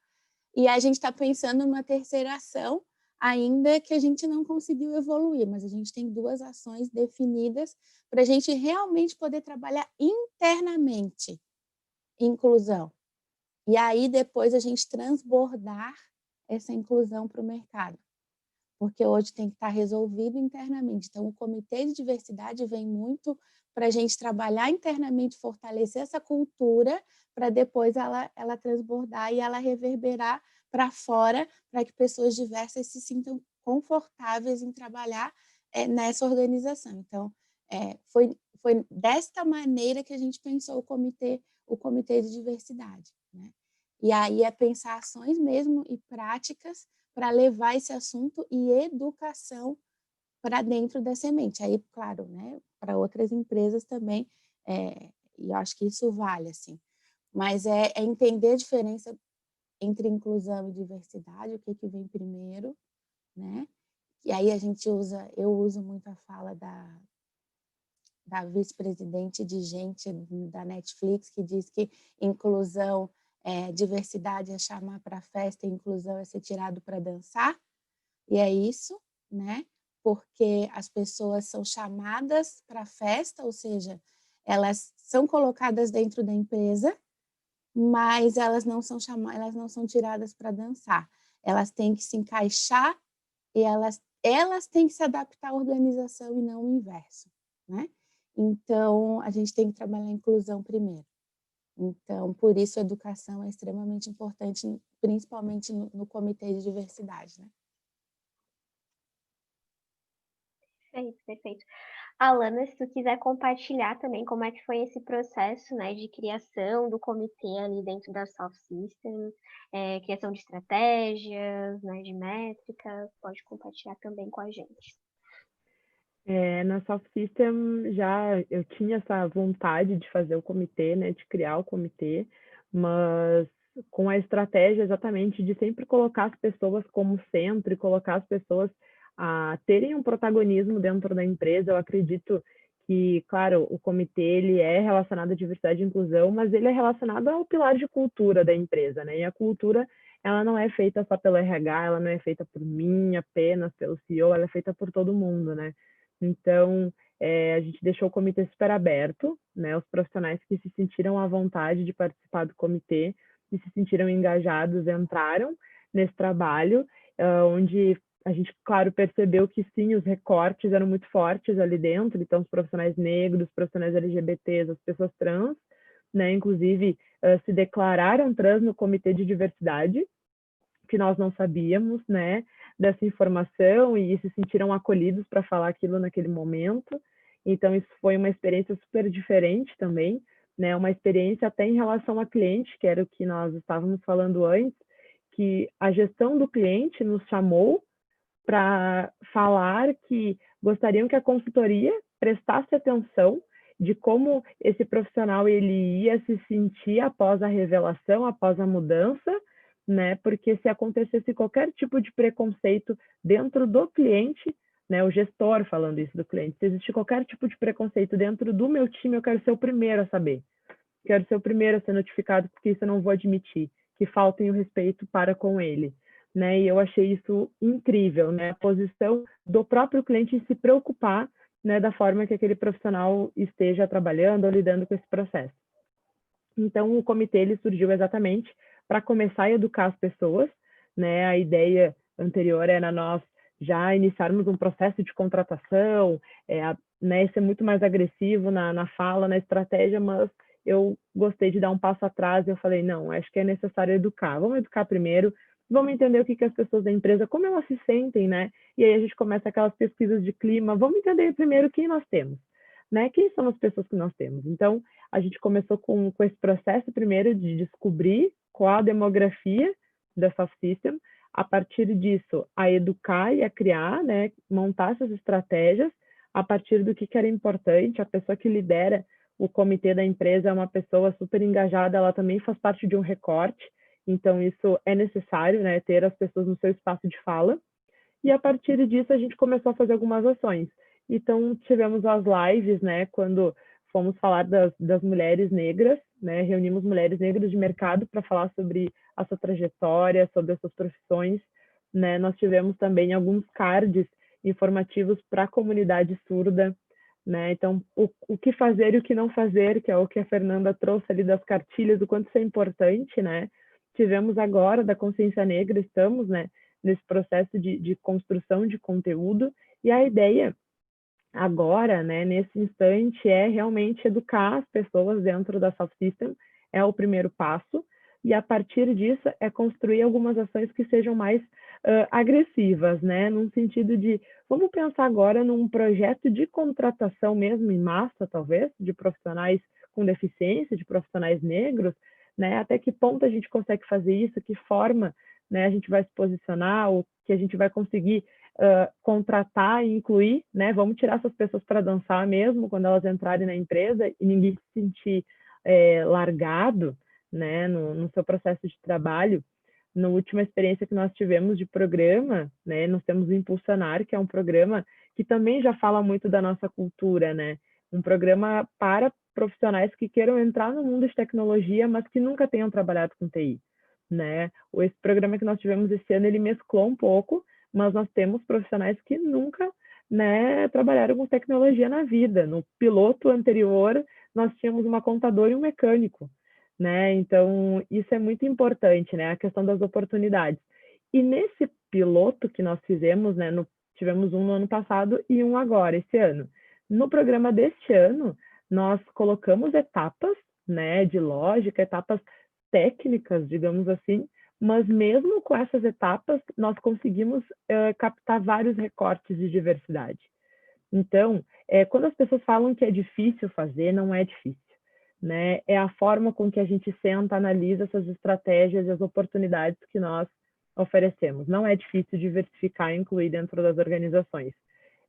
E a gente está pensando numa terceira ação, ainda que a gente não conseguiu evoluir, mas a gente tem 2 ações definidas para a gente realmente poder trabalhar internamente inclusão. E aí depois a gente transbordar essa inclusão para o mercado, porque hoje tem que estar resolvido internamente. Então, o Comitê de Diversidade vem muito para a gente trabalhar internamente, fortalecer essa cultura, para depois ela transbordar e ela reverberar para fora, para que pessoas diversas se sintam confortáveis em trabalhar nessa organização. Então, foi desta maneira que a gente pensou o comitê de diversidade, né? E aí é pensar ações mesmo e práticas para levar esse assunto e educação para dentro da semente. Aí, claro, né, para outras empresas também, e eu acho que isso vale, assim. Mas é entender a diferença entre inclusão e diversidade, o que vem primeiro, né? E aí eu uso muito a fala da vice-presidente de gente da Netflix, que diz que inclusão, diversidade é chamar para a festa, e inclusão é ser tirado para dançar. E é isso, né? Porque as pessoas são chamadas para a festa, ou seja, elas são colocadas dentro da empresa, mas elas não são tiradas para dançar. Elas têm que se encaixar e elas têm que se adaptar à organização e não o inverso, né? Então, a gente tem que trabalhar a inclusão primeiro. Então, por isso a educação é extremamente importante, principalmente no comitê de diversidade, né? Perfeito, perfeito. Alana, se tu quiser compartilhar também como é que foi esse processo, né, de criação do comitê ali dentro da Soft Systems, criação de estratégias, né, de métricas, pode compartilhar também com a gente. Na Soft System eu tinha essa vontade de fazer o comitê, né, de criar o comitê, mas com a estratégia exatamente de sempre colocar as pessoas como centro e colocar as pessoas a terem um protagonismo dentro da empresa. Eu acredito que, claro, o comitê ele é relacionado à diversidade e inclusão, mas ele é relacionado ao pilar de cultura da empresa, né? E a cultura, ela não é feita só pelo RH, ela não é feita por mim apenas, pelo CEO, ela é feita por todo mundo, né? Então, a gente deixou o comitê super aberto, né? Os profissionais que se sentiram à vontade de participar do comitê e se sentiram engajados entraram nesse trabalho, onde a gente, claro, percebeu que sim, os recortes eram muito fortes ali dentro, então os profissionais negros, os profissionais LGBTs, as pessoas trans, né? Inclusive, se declararam trans no comitê de diversidade, que nós não sabíamos, né, dessa informação e se sentiram acolhidos para falar aquilo naquele momento. Então, isso foi uma experiência super diferente também, né, uma experiência até em relação a cliente, que era o que nós estávamos falando antes, que a gestão do cliente nos chamou para falar que gostariam que a consultoria prestasse atenção de como esse profissional ele ia se sentir após a revelação, após a mudança, né? Porque se acontecesse qualquer tipo de preconceito dentro do cliente, né? O gestor falando isso do cliente, se existe qualquer tipo de preconceito dentro do meu time, eu quero ser o primeiro a saber. Quero ser o primeiro a ser notificado, porque isso eu não vou admitir, que faltem o respeito para com ele. Né? E eu achei isso incrível, né? A posição do próprio cliente em se preocupar, né, da forma que aquele profissional esteja trabalhando ou lidando com esse processo. Então, o comitê ele surgiu exatamente para começar a educar as pessoas, né? A ideia anterior era nós já iniciarmos um processo de contratação, né, ser muito mais agressivo na fala, na estratégia, mas eu gostei de dar um passo atrás e eu falei, não, acho que é necessário educar. Vamos educar primeiro, vamos entender o que as pessoas da empresa, como elas se sentem, né? E aí a gente começa aquelas pesquisas de clima, vamos entender primeiro quem nós temos, né? Quem são as pessoas que nós temos. Então, a gente começou com esse processo primeiro de descobrir qual a demografia da Soft System, a partir disso, a educar e a criar, né? Montar essas estratégias a partir do que era importante. A pessoa que lidera o comitê da empresa é uma pessoa super engajada, ela também faz parte de um recorte, então isso é necessário, né, ter as pessoas no seu espaço de fala, e a partir disso a gente começou a fazer algumas ações. Então tivemos as lives, né, quando fomos falar das mulheres negras, né, reunimos mulheres negras de mercado para falar sobre a sua trajetória, sobre as suas profissões, né, nós tivemos também alguns cards informativos para a comunidade surda, né? Então, o que fazer e o que não fazer, que é o que a Fernanda trouxe ali das cartilhas, o quanto isso é importante, né? Tivemos agora da Consciência Negra, estamos, né, nesse processo de construção de conteúdo, e a ideia agora, né, nesse instante, é realmente educar as pessoas dentro da Soft System, é o primeiro passo, e a partir disso é construir algumas ações que sejam mais agressivas, né, num sentido de, vamos pensar agora num projeto de contratação mesmo em massa, talvez, de profissionais com deficiência, de profissionais negros, né, até que ponto a gente consegue fazer isso, que forma, né, a gente vai se posicionar, ou que a gente vai conseguir contratar e incluir, né? Vamos tirar essas pessoas para dançar mesmo quando elas entrarem na empresa e ninguém se sentir largado, né? No seu processo de trabalho. Na última experiência que nós tivemos de programa, né? Nós temos o Impulsionar, que é um programa que também já fala muito da nossa cultura, né? Um programa para profissionais que queiram entrar no mundo de tecnologia, mas que nunca tenham trabalhado com TI, né? Esse programa que nós tivemos esse ano, ele mesclou um pouco, mas nós temos profissionais que nunca, né, trabalharam com tecnologia na vida. No piloto anterior, nós tínhamos uma contadora e um mecânico, né? Então, isso é muito importante, né? A questão das oportunidades. E nesse piloto que nós fizemos, né, tivemos um no ano passado e um agora, esse ano. No programa deste ano, nós colocamos etapas, né, de lógica, etapas técnicas, digamos assim, mas mesmo com essas etapas, nós conseguimos captar vários recortes de diversidade. Então, quando as pessoas falam que é difícil fazer, não é difícil, né? É a forma com que a gente senta, analisa essas estratégias e as oportunidades que nós oferecemos. Não é difícil diversificar e incluir dentro das organizações,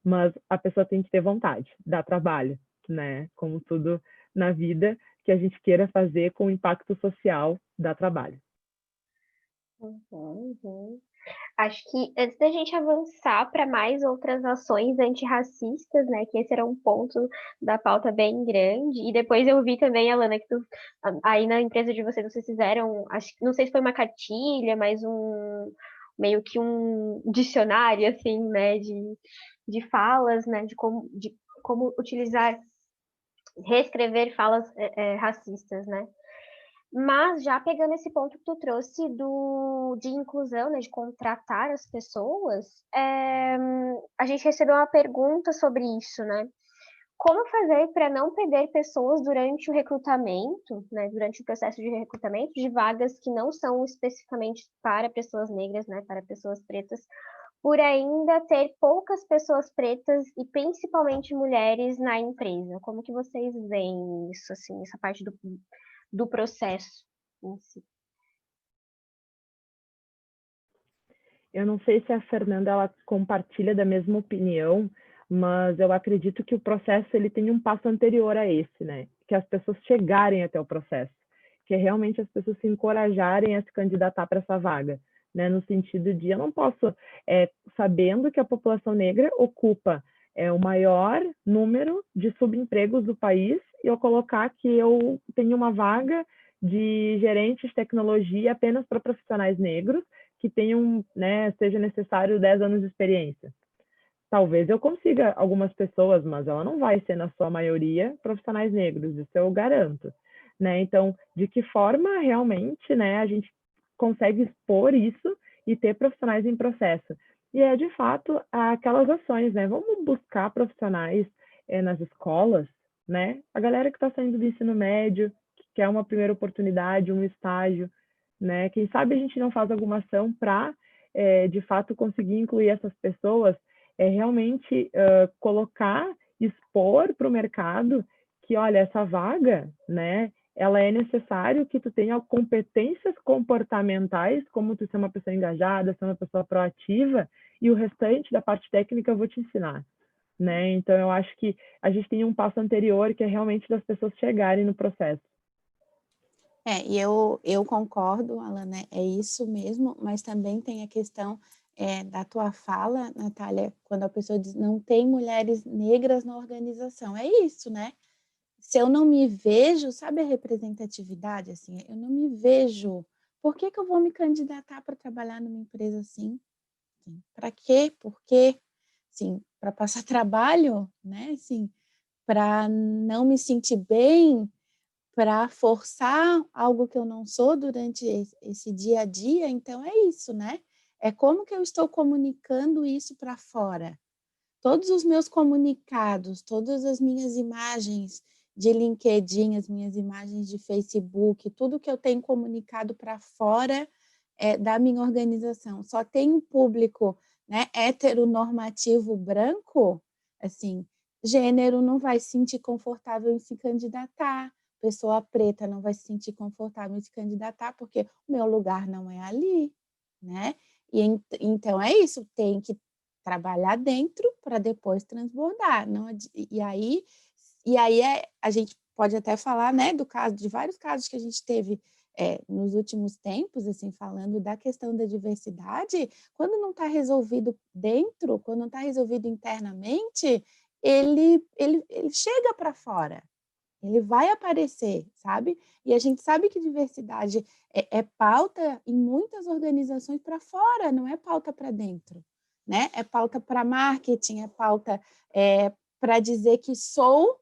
mas a pessoa tem que ter vontade, dá trabalho, né? Como tudo na vida que a gente queira fazer com impacto social, dá trabalho. Uhum. Acho que antes da gente avançar para mais outras ações antirracistas, né, que esse era um ponto da pauta bem grande, e depois eu vi também, Alana, que aí na empresa de vocês fizeram, acho, não sei se foi uma cartilha, mas meio que um dicionário, assim, né, de falas, né, de como utilizar, reescrever falas racistas, né. Mas já pegando esse ponto que tu trouxe de inclusão, né, de contratar as pessoas, a gente recebeu uma pergunta sobre isso, né? como fazer para não perder pessoas durante o recrutamento, né, durante o processo de recrutamento de vagas que não são especificamente para pessoas negras, né, para pessoas pretas, por ainda ter poucas pessoas pretas e principalmente mulheres na empresa. Como que vocês veem isso, assim, essa parte do processo em si? Eu não sei se a Fernanda ela compartilha da mesma opinião, mas eu acredito que o processo ele tem um passo anterior a esse, né? Que as pessoas chegarem até o processo, que é realmente as pessoas se encorajarem a se candidatar para essa vaga, né? No sentido de eu não posso, sabendo que a população negra ocupa o maior número de subempregos do país, e eu colocar que eu tenho uma vaga de gerente de tecnologia apenas para profissionais negros que tenham, né, seja necessário 10 anos de experiência. Talvez eu consiga algumas pessoas, mas ela não vai ser, na sua maioria, profissionais negros, isso eu garanto. Né? Então, de que forma realmente, né, a gente consegue expor isso e ter profissionais em processo? E é, de fato, aquelas ações, né? Vamos buscar profissionais nas escolas, né? A galera que está saindo do ensino médio, que quer uma primeira oportunidade, um estágio, né? Quem sabe a gente não faz alguma ação para, de fato, conseguir incluir essas pessoas, realmente colocar, expor para o mercado que, olha, essa vaga, né, ela é necessário que tu tenha competências comportamentais, como tu ser uma pessoa engajada, ser uma pessoa proativa, e o restante da parte técnica eu vou te ensinar. Né? Então, eu acho que a gente tem um passo anterior, que é realmente das pessoas chegarem no processo. E eu concordo, Alana, é isso mesmo, mas também tem a questão da tua fala, Natália, quando a pessoa diz não tem mulheres negras na organização. É isso, né? Se eu não me vejo, sabe a representatividade, assim, eu não me vejo, por que que eu vou me candidatar para trabalhar numa empresa assim? Para quê? Por quê? Assim, para passar trabalho, né? Assim, para não me sentir bem, para forçar algo que eu não sou durante esse dia a dia, então é isso, né? É como que eu estou comunicando isso para fora. Todos os meus comunicados, todas as minhas imagens de LinkedIn, as minhas imagens de Facebook, tudo que eu tenho comunicado para fora da minha organização, só tem um público, né, heteronormativo branco, assim, gênero não vai se sentir confortável em se candidatar, pessoa preta não vai se sentir confortável em se candidatar, porque o meu lugar não é ali, né? E então é isso, tem que trabalhar dentro para depois transbordar. Não, e aí a gente pode até falar, né, do caso de vários casos que a gente teve nos últimos tempos, assim, falando da questão da diversidade, quando não está resolvido dentro, quando não está resolvido internamente, ele chega para fora. Ele vai aparecer, sabe? E a gente sabe que diversidade é pauta em muitas organizações para fora, não é pauta para dentro, né? É pauta para marketing, é pauta para dizer que sou,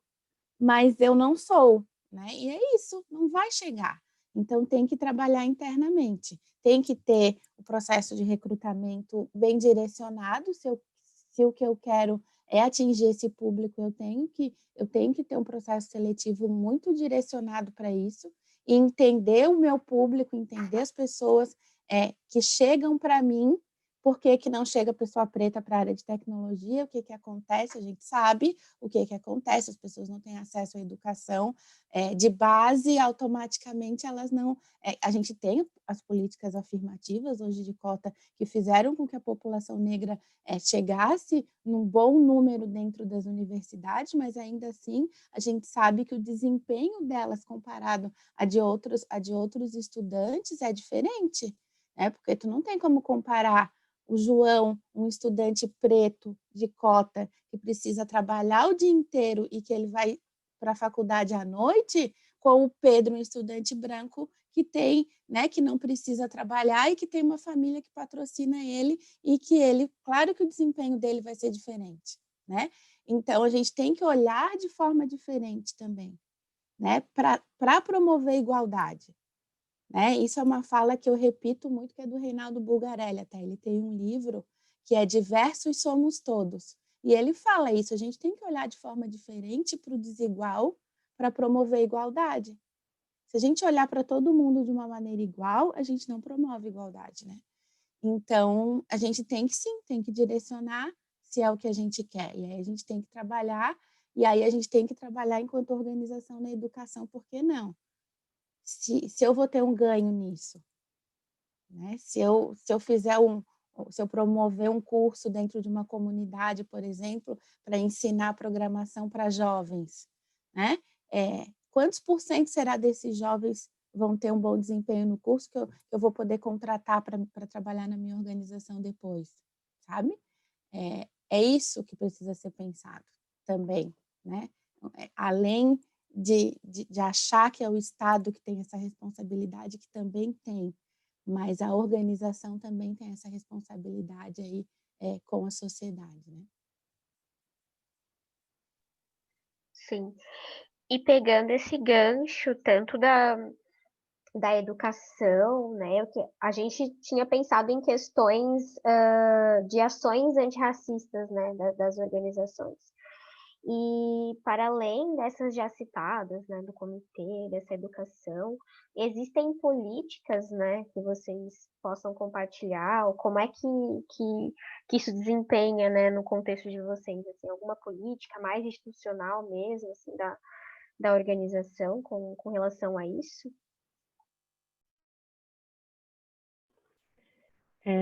mas eu não sou, né? E é isso, não vai chegar. Então tem que trabalhar internamente, tem que ter o processo de recrutamento bem direcionado, se o que eu quero é atingir esse público, eu tenho que ter um processo seletivo muito direcionado para isso, e entender o meu público, entender as pessoas que chegam para mim. Por que que não chega pessoa preta para a área de tecnologia? O que que acontece? A gente sabe o que que acontece, as pessoas não têm acesso à educação de base, automaticamente elas não... a gente tem as políticas afirmativas hoje de cota que fizeram com que a população negra chegasse num bom número dentro das universidades, mas ainda assim a gente sabe que o desempenho delas comparado a de outros estudantes é diferente, né? Porque tu não tem como comparar o João, um estudante preto de cota que precisa trabalhar o dia inteiro e que ele vai para a faculdade à noite, com o Pedro, um estudante branco que tem, né, que não precisa trabalhar e que tem uma família que patrocina ele e que ele, claro que o desempenho dele vai ser diferente, né? Então a gente tem que olhar de forma diferente também, né, para promover a igualdade. Né? Isso é uma fala que eu repito muito, que é do Reinaldo Bulgarelli até. Ele tem um livro que é Diversos Somos Todos. E ele fala isso, a gente tem que olhar de forma diferente para o desigual para promover a igualdade. Se a gente olhar para todo mundo de uma maneira igual, a gente não promove igualdade, né? Então, a gente tem que sim, tem que direcionar se é o que a gente quer. E aí a gente tem que trabalhar, e aí a gente tem que trabalhar enquanto organização na educação, por que não? Se eu vou ter um ganho nisso, né? Se eu fizer se eu promover um curso dentro de uma comunidade, por exemplo, para ensinar programação para jovens, né? Quantos por cento será desses jovens vão ter um bom desempenho no curso que eu vou poder contratar para trabalhar na minha organização depois, sabe? É isso que precisa ser pensado também, né? Além de achar que é o Estado que tem essa responsabilidade, que também tem, mas a organização também tem essa responsabilidade aí com a sociedade, né? Sim. E pegando esse gancho, tanto da educação, né? A gente tinha pensado em questões de ações antirracistas, né? Das organizações. E para além dessas já citadas, né, do comitê, dessa educação, existem políticas, né, que vocês possam compartilhar, ou como é que isso desempenha, né, no contexto de vocês, assim, alguma política mais institucional mesmo, assim, da organização com relação a isso?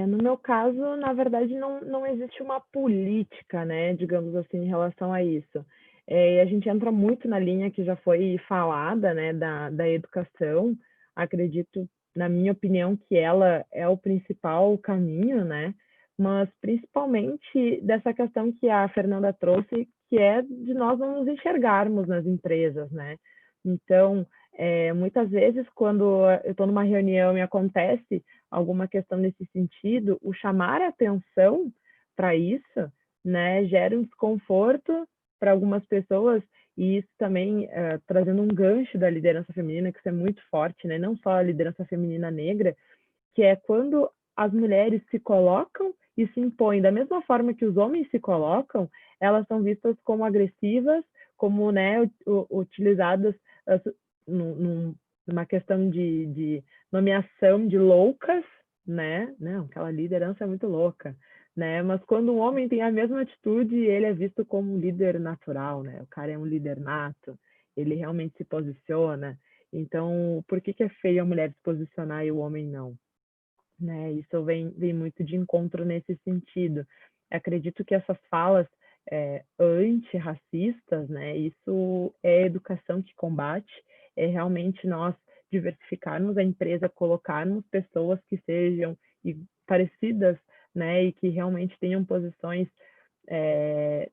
No meu caso, na verdade, não existe uma política, né, digamos assim, em relação a isso. E a gente entra muito na linha que já foi falada, né, da educação. Acredito, na minha opinião, que ela é o principal caminho, né, mas principalmente dessa questão que a Fernanda trouxe, que é de nós não nos enxergarmos nas empresas, né. Então, muitas vezes, quando eu estou numa reunião e acontece alguma questão nesse sentido, o chamar a atenção para isso, né, gera um desconforto para algumas pessoas, e isso também trazendo um gancho da liderança feminina, que isso é muito forte, né, não só a liderança feminina negra, que é quando as mulheres se colocam e se impõem da mesma forma que os homens se colocam, elas são vistas como agressivas, como, né, utilizadas numa questão de nomeação de loucas, né? Não, aquela liderança é muito louca, né? Mas quando um homem tem a mesma atitude, ele é visto como um líder natural, né? O cara é um líder nato, ele realmente se posiciona. Então, por que é feio a mulher se posicionar e o homem não? Né? Isso vem muito de encontro nesse sentido. Acredito que essas falas antirracistas, né? Isso é a educação que combate, é realmente nós diversificarmos a empresa, colocarmos pessoas que sejam parecidas, né? E que realmente tenham posições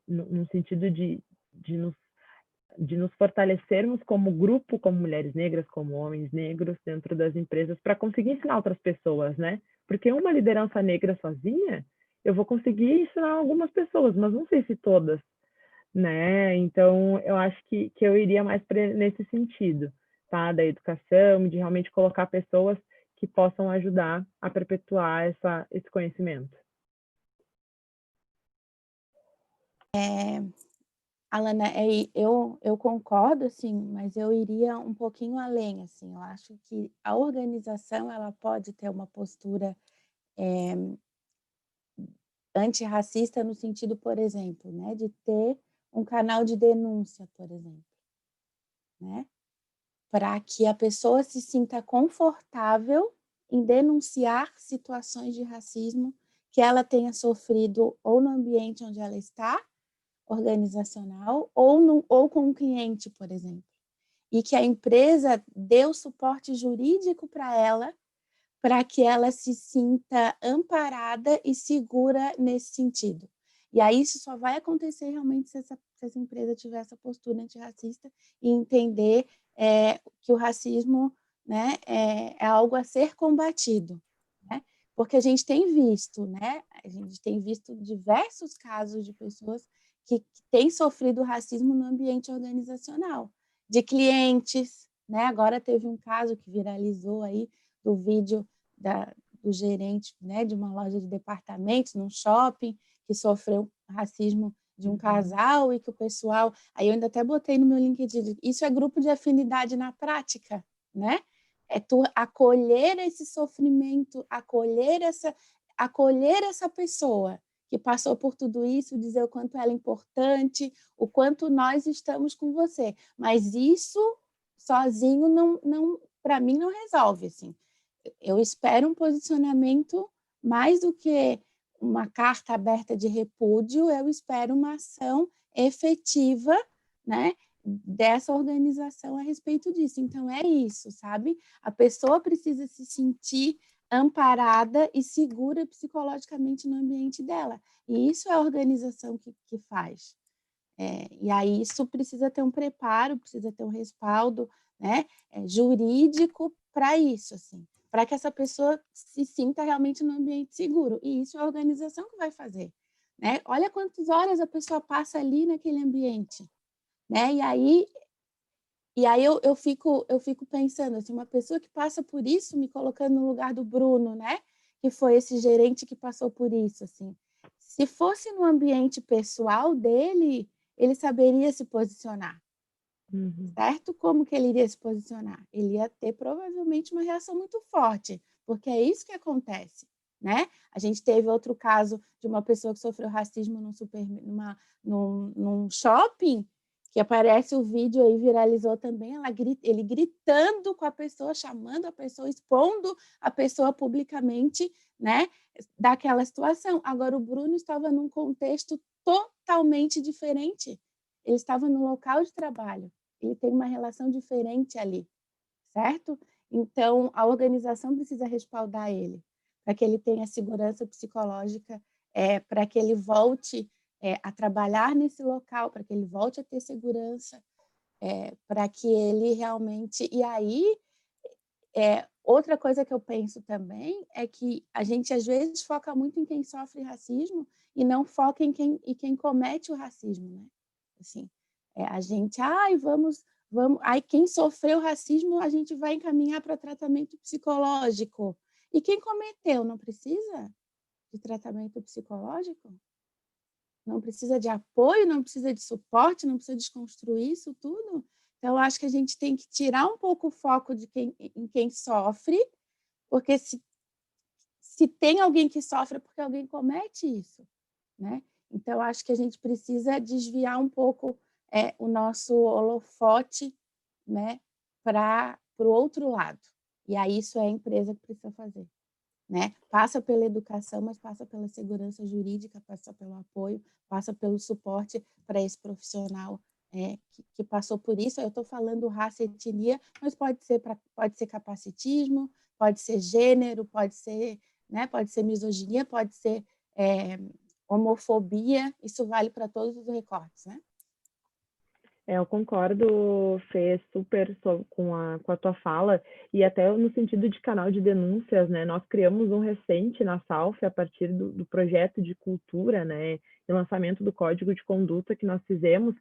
no sentido de nos fortalecermos como grupo, como mulheres negras, como homens negros dentro das empresas, para conseguir ensinar outras pessoas, né? Porque uma liderança negra sozinha, eu vou conseguir ensinar algumas pessoas, mas não sei se todas, né? Então, eu acho que eu iria mais nesse sentido, tá? Da educação, de realmente colocar pessoas que possam ajudar a perpetuar esse conhecimento. Alana, eu concordo, assim, mas eu iria um pouquinho além, assim, eu acho que a organização, ela pode ter uma postura antirracista no sentido, por exemplo, né, de ter um canal de denúncia, por exemplo, né, para que a pessoa se sinta confortável em denunciar situações de racismo que ela tenha sofrido ou no ambiente onde ela está, organizacional, ou com um cliente, por exemplo. E que a empresa dê o suporte jurídico para ela, para que ela se sinta amparada e segura nesse sentido. E aí isso só vai acontecer realmente se essa empresa tiver essa postura antirracista e entender que o racismo, né, é algo a ser combatido, né? Porque a gente tem visto, né? A gente tem visto diversos casos de pessoas que têm sofrido racismo no ambiente organizacional, de clientes, né? Agora teve um caso que viralizou aí do vídeo do gerente, né, de uma loja de departamentos, num shopping, que sofreu racismo de um casal e que o pessoal... Aí eu ainda até botei no meu LinkedIn, isso é grupo de afinidade na prática, né? É tu acolher esse sofrimento, acolher essa pessoa que passou por tudo isso, dizer o quanto ela é importante, o quanto nós estamos com você. Mas isso sozinho não para mim não resolve, assim. Eu espero um posicionamento mais do que uma carta aberta de repúdio, eu espero uma ação efetiva, né, dessa organização a respeito disso. Então, é isso, sabe? A pessoa precisa se sentir amparada e segura psicologicamente no ambiente dela. E isso é a organização que faz. E aí isso precisa ter um preparo, precisa ter um respaldo, né, jurídico para isso, assim, para que essa pessoa se sinta realmente no ambiente seguro. E isso é a organização que vai fazer. Né? Olha quantas horas a pessoa passa ali naquele ambiente. Né? E aí eu fico pensando, assim, uma pessoa que passa por isso, me colocando no lugar do Bruno, né? Que foi esse gerente que passou por isso. Assim. Se fosse no ambiente pessoal dele, ele saberia se posicionar. Certo? Como que ele iria se posicionar? Ele ia ter provavelmente uma reação muito forte, porque é isso que acontece. Né? A gente teve outro caso de uma pessoa que sofreu racismo num shopping, que aparece o vídeo aí, viralizou também, ele gritando com a pessoa, chamando a pessoa, expondo a pessoa publicamente, né, daquela situação. Agora, o Bruno estava num contexto totalmente diferente. Ele estava no local de trabalho. Ele tem uma relação diferente ali, certo? Então, a organização precisa respaldar ele, para que ele tenha segurança psicológica, para que ele volte a trabalhar nesse local, para que ele volte a ter segurança, para que ele realmente... E aí, outra coisa que eu penso também é que a gente, às vezes, foca muito em quem sofre racismo e não foca em quem comete o racismo, né? Assim, a gente, vamos... Aí quem sofreu racismo, a gente vai encaminhar para tratamento psicológico. E quem cometeu, não precisa de tratamento psicológico? Não precisa de apoio, não precisa de suporte, não precisa desconstruir isso tudo? Então, eu acho que a gente tem que tirar um pouco o foco em quem sofre, porque se tem alguém que sofre é porque alguém comete isso, né? Então, eu acho que a gente precisa desviar um pouco o nosso holofote, né, para o outro lado. E aí isso é a empresa que precisa fazer. Né? Passa pela educação, mas passa pela segurança jurídica, passa pelo apoio, passa pelo suporte para esse profissional que passou por isso. Eu estou falando raça e etnia, mas pode ser capacitismo, pode ser gênero, pode ser misoginia, pode ser homofobia, isso vale para todos os recortes, né? Eu concordo, Fê, super com a tua fala, e até no sentido de canal de denúncias, né? Nós criamos um recente na SALF a partir do projeto de cultura, né? E lançamento do código de conduta que nós fizemos,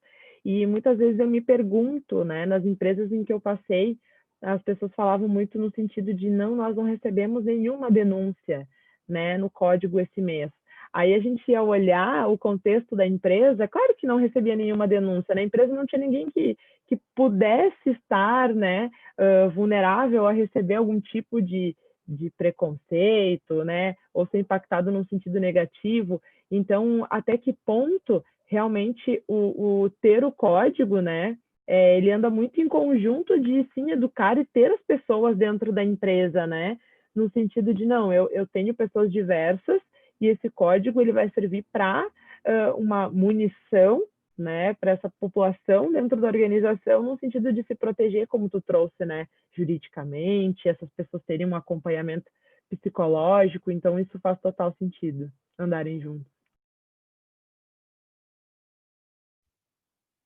e muitas vezes eu me pergunto, né? Nas empresas em que eu passei, as pessoas falavam muito no sentido de nós não recebemos nenhuma denúncia, né? No código esse mês. Aí a gente ia olhar o contexto da empresa, claro que não recebia nenhuma denúncia, na empresa não tinha ninguém que pudesse estar, né, vulnerável a receber algum tipo de preconceito, né, ou ser impactado num sentido negativo. Então, até que ponto realmente o ter o código, né, ele anda muito em conjunto de, sim, educar e ter as pessoas dentro da empresa, né, no sentido de, não, eu tenho pessoas diversas, e esse código ele vai servir para uma munição, né, para essa população dentro da organização, no sentido de se proteger, como tu trouxe, né, juridicamente, essas pessoas terem um acompanhamento psicológico, então isso faz total sentido, andarem juntos.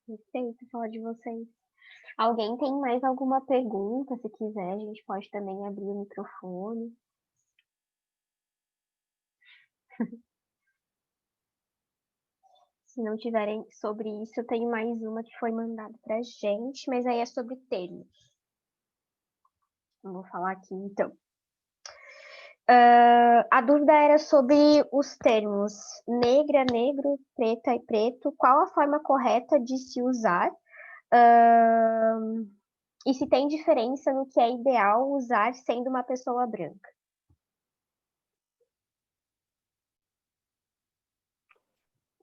Perfeito falar de vocês. Alguém tem mais alguma pergunta? Se quiser, a gente pode também abrir o microfone. Se não tiverem sobre isso, eu tenho mais uma que foi mandada pra gente, mas aí é sobre termos. Eu vou falar aqui, então. A dúvida era sobre os termos negra, negro, preta e preto. Qual a forma correta de se usar? E se tem diferença no que é ideal usar sendo uma pessoa branca?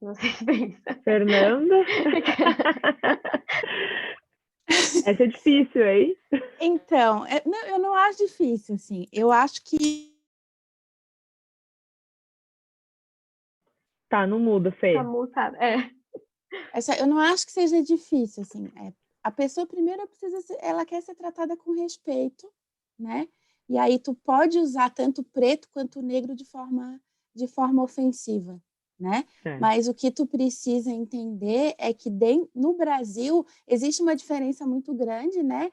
Não sei se tem. Fernanda? Essa é difícil, hein? Então, eu não acho difícil, assim. Eu acho que... Tá, não muda, Tá Fê. multada. eu não acho que seja difícil, assim. A pessoa primeiro ela quer ser tratada com respeito, né? E aí tu pode usar tanto preto quanto negro de forma ofensiva, né? É. Mas o que tu precisa entender é que no Brasil existe uma diferença muito grande, né?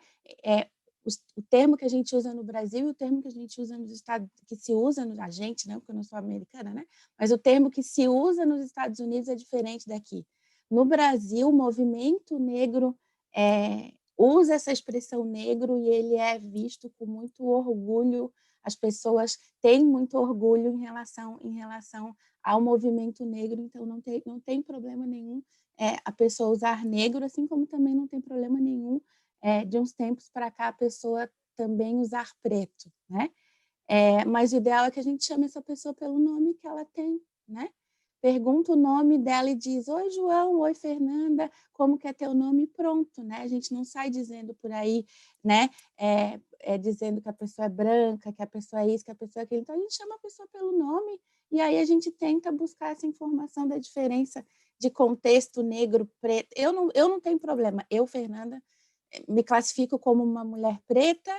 O termo que a gente usa no Brasil e o termo que a gente usa nos Estados, que se usa a gente, né? Porque eu não sou americana, né? Mas o termo que se usa nos Estados Unidos é diferente daqui. No Brasil, o movimento negro usa essa expressão negro e ele é visto com muito orgulho. As pessoas têm muito orgulho em relação ao movimento negro, então não tem problema nenhum a pessoa usar negro, assim como também não tem problema nenhum de uns tempos para cá a pessoa também usar preto, né? Mas o ideal é que a gente chame essa pessoa pelo nome que ela tem, né? Pergunta o nome dela e diz: oi, João, oi, Fernanda, como que é teu nome? Pronto, né? A gente não sai dizendo por aí, né? Dizendo que a pessoa é branca, que a pessoa é isso, que a pessoa é aquilo. Então, a gente chama a pessoa pelo nome e aí a gente tenta buscar essa informação da diferença de contexto negro, preto. Eu não tenho problema. Eu, Fernanda, me classifico como uma mulher preta,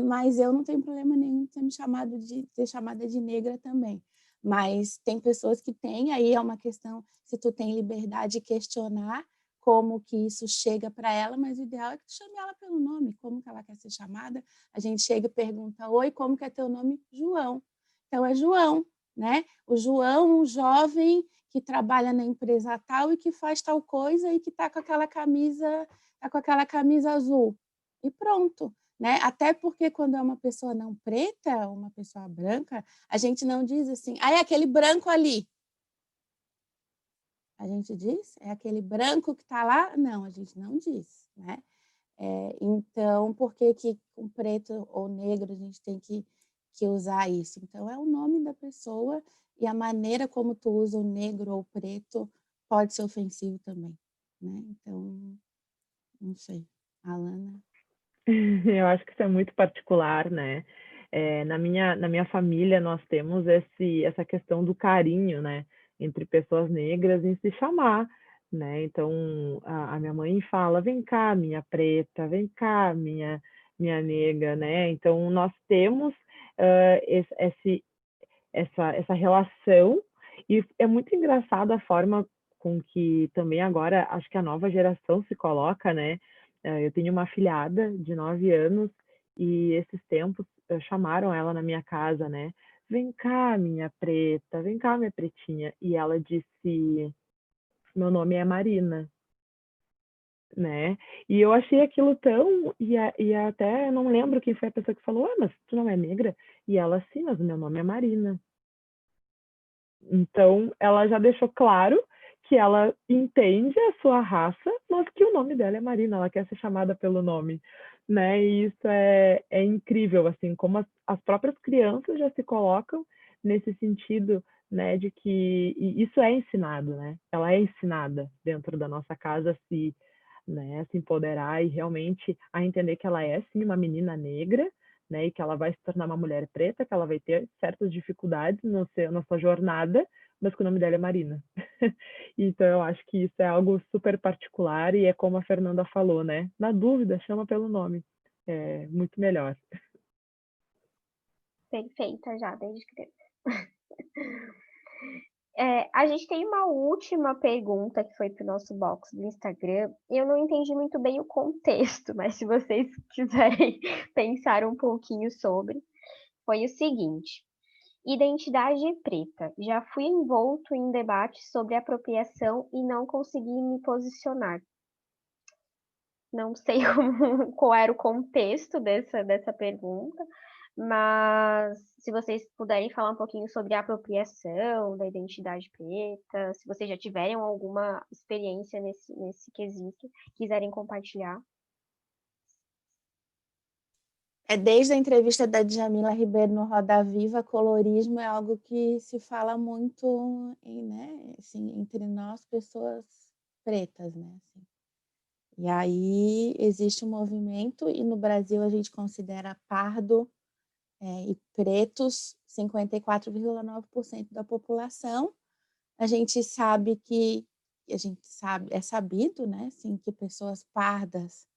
mas eu não tenho problema nenhum de ser chamada de negra também. Mas tem pessoas que têm, aí é uma questão se tu tem liberdade de questionar como que isso chega para ela, mas o ideal é que tu chame ela pelo nome, como que ela quer ser chamada. A gente chega e pergunta: oi, como que é teu nome? João. Então é João, né? O João, um jovem que trabalha na empresa tal e que faz tal coisa e que está com aquela camisa azul. E pronto. Né? Até porque quando é uma pessoa não preta, uma pessoa branca, a gente não diz assim, é aquele branco ali. A gente diz, é aquele branco que está lá? Não, a gente não diz, né? Então, por que com preto ou negro a gente tem que usar isso? Então, é o nome da pessoa e a maneira como tu usa o negro ou o preto pode ser ofensivo também, né? Então, não sei. Alana? Eu acho que isso é muito particular, né? Na minha família, nós temos essa questão do carinho, né? Entre pessoas negras em se chamar, né? Então, a minha mãe fala, vem cá, minha preta, vem cá, minha nega, né? Então, nós temos essa relação e é muito engraçado a forma com que também agora, acho que a nova geração se coloca, né? Eu tenho uma afilhada de 9 anos e esses tempos chamaram ela na minha casa, né? Vem cá, minha preta, vem cá, minha pretinha. E ela disse: meu nome é Marina, né? E eu achei aquilo tão. E até não lembro quem foi a pessoa que falou: ah, mas tu não é negra? E ela, sim, mas o meu nome é Marina. Então, ela já deixou claro que ela entende a sua raça, mas que o nome dela é Marina, ela quer ser chamada pelo nome, né? E isso é incrível, assim, como as próprias crianças já se colocam nesse sentido, né, de que e isso é ensinado, né? Ela é ensinada dentro da nossa casa a né, se empoderar e realmente a entender que ela é, sim, uma menina negra, né, e que ela vai se tornar uma mulher preta, que ela vai ter certas dificuldades na sua jornada, mas que o nome dela é Marina. Então, eu acho que isso é algo super particular e é como a Fernanda falou, né? Na dúvida, chama pelo nome. É muito melhor. Perfeita já, desde criança. A gente tem uma última pergunta que foi para o nosso box do Instagram. Eu não entendi muito bem o contexto, mas se vocês quiserem pensar um pouquinho sobre, foi o seguinte: identidade preta. Já fui envolto em debates sobre apropriação e não consegui me posicionar. Não sei qual era o contexto dessa pergunta, Mas se vocês puderem falar um pouquinho sobre a apropriação da identidade preta, se vocês já tiverem alguma experiência nesse quesito, quiserem compartilhar. Desde a entrevista da Djamila Ribeiro no Roda Viva, colorismo é algo que se fala muito né, assim, entre nós, pessoas pretas, né? Assim. E aí existe um movimento, e no Brasil a gente considera pardo e pretos 54,9% da população. A gente sabe é sabido, né, assim, que pessoas pardas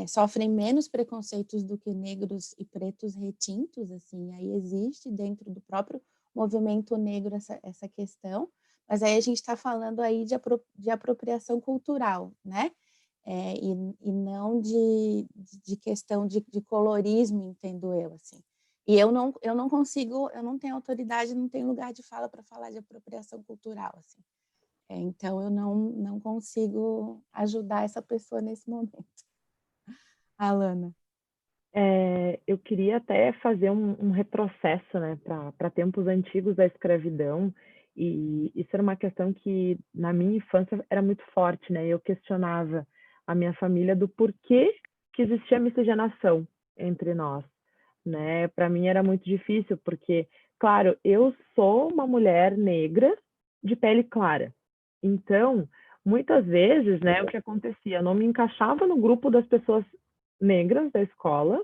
sofrem menos preconceitos do que negros e pretos retintos, assim, aí existe dentro do próprio movimento negro essa questão, mas aí a gente está falando aí de apropriação cultural, né? E não de questão de colorismo, entendo eu, assim. E eu não consigo, eu não tenho autoridade, não tenho lugar de fala para falar de apropriação cultural, assim. Então, eu não consigo ajudar essa pessoa nesse momento. Alana. Eu queria até fazer um retrocesso, né, para tempos antigos da escravidão, e isso era uma questão que na minha infância era muito forte, né? Eu questionava a minha família do porquê que existia miscigenação entre nós, né? Para mim era muito difícil, porque, claro, eu sou uma mulher negra de pele clara, então muitas vezes, né, o que acontecia, eu não me encaixava no grupo das pessoas negras da escola,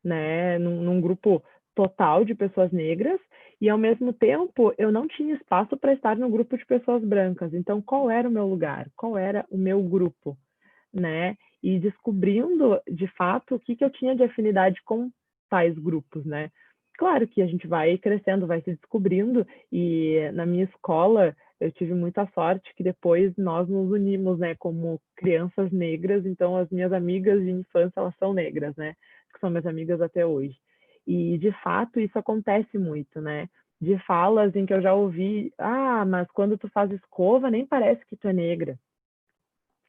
né, num grupo total de pessoas negras, e ao mesmo tempo eu não tinha espaço para estar no grupo de pessoas brancas. Então, qual era o meu lugar? Qual era o meu grupo, né? E descobrindo, de fato, o que eu tinha de afinidade com tais grupos, né? Claro que a gente vai crescendo, vai se descobrindo, e na minha escola eu tive muita sorte que depois nós nos unimos, né, como crianças negras, então as minhas amigas de infância, elas são negras, né, que são minhas amigas até hoje. E, de fato, isso acontece muito, né, de falas em que eu já ouvi, mas quando tu faz escova, nem parece que tu é negra.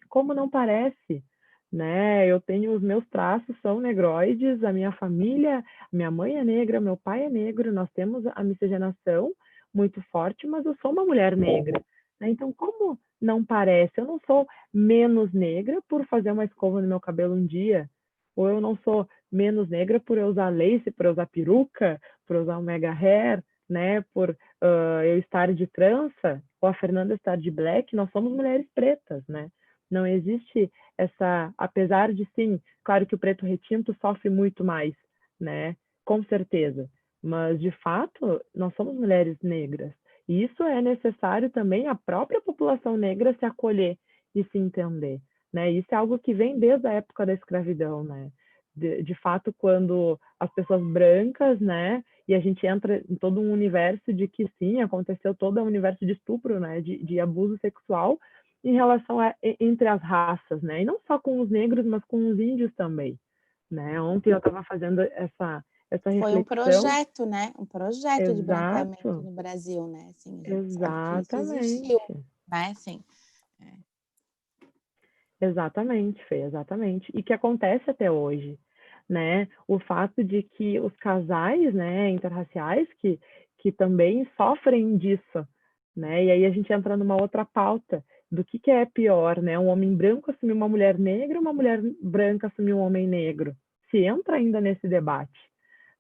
Como não parece? Né? Eu tenho os meus traços são negroides, a minha família, minha mãe é negra, meu pai é negro, nós temos a miscigenação muito forte, mas eu sou uma mulher negra. Né? Então, como não parece? Eu não sou menos negra por fazer uma escova no meu cabelo um dia, ou eu não sou menos negra por eu usar lace, por eu usar peruca, por eu usar um mega hair, né? Por eu estar de trança, ou a Fernanda estar de black, nós somos mulheres pretas, né? Não existe essa, apesar de sim, claro que o preto retinto sofre muito mais, né? Com certeza. Mas de fato, nós somos mulheres negras. E isso é necessário também a própria população negra se acolher e se entender, né? Isso é algo que vem desde a época da escravidão, né? De fato, quando as pessoas brancas, né? E a gente entra em todo um universo de que sim, aconteceu todo um universo de estupro, né? De abuso sexual, em relação entre as raças, né? E não só com os negros, mas com os índios também, né? Ontem eu estava fazendo essa Foi um reflexão. projeto, né? Um projeto de branqueamento Exato, no Brasil, né? Assim, a gente sabe que isso existiu, exatamente, né? Assim, exatamente, Fê, exatamente. E que acontece até hoje, né? O fato de que os casais, né, interraciais, que também sofrem disso, né? E aí a gente entra numa outra pauta do que é pior, né? Um homem branco assumir uma mulher negra, ou uma mulher branca assumir um homem negro. Se entra ainda nesse debate,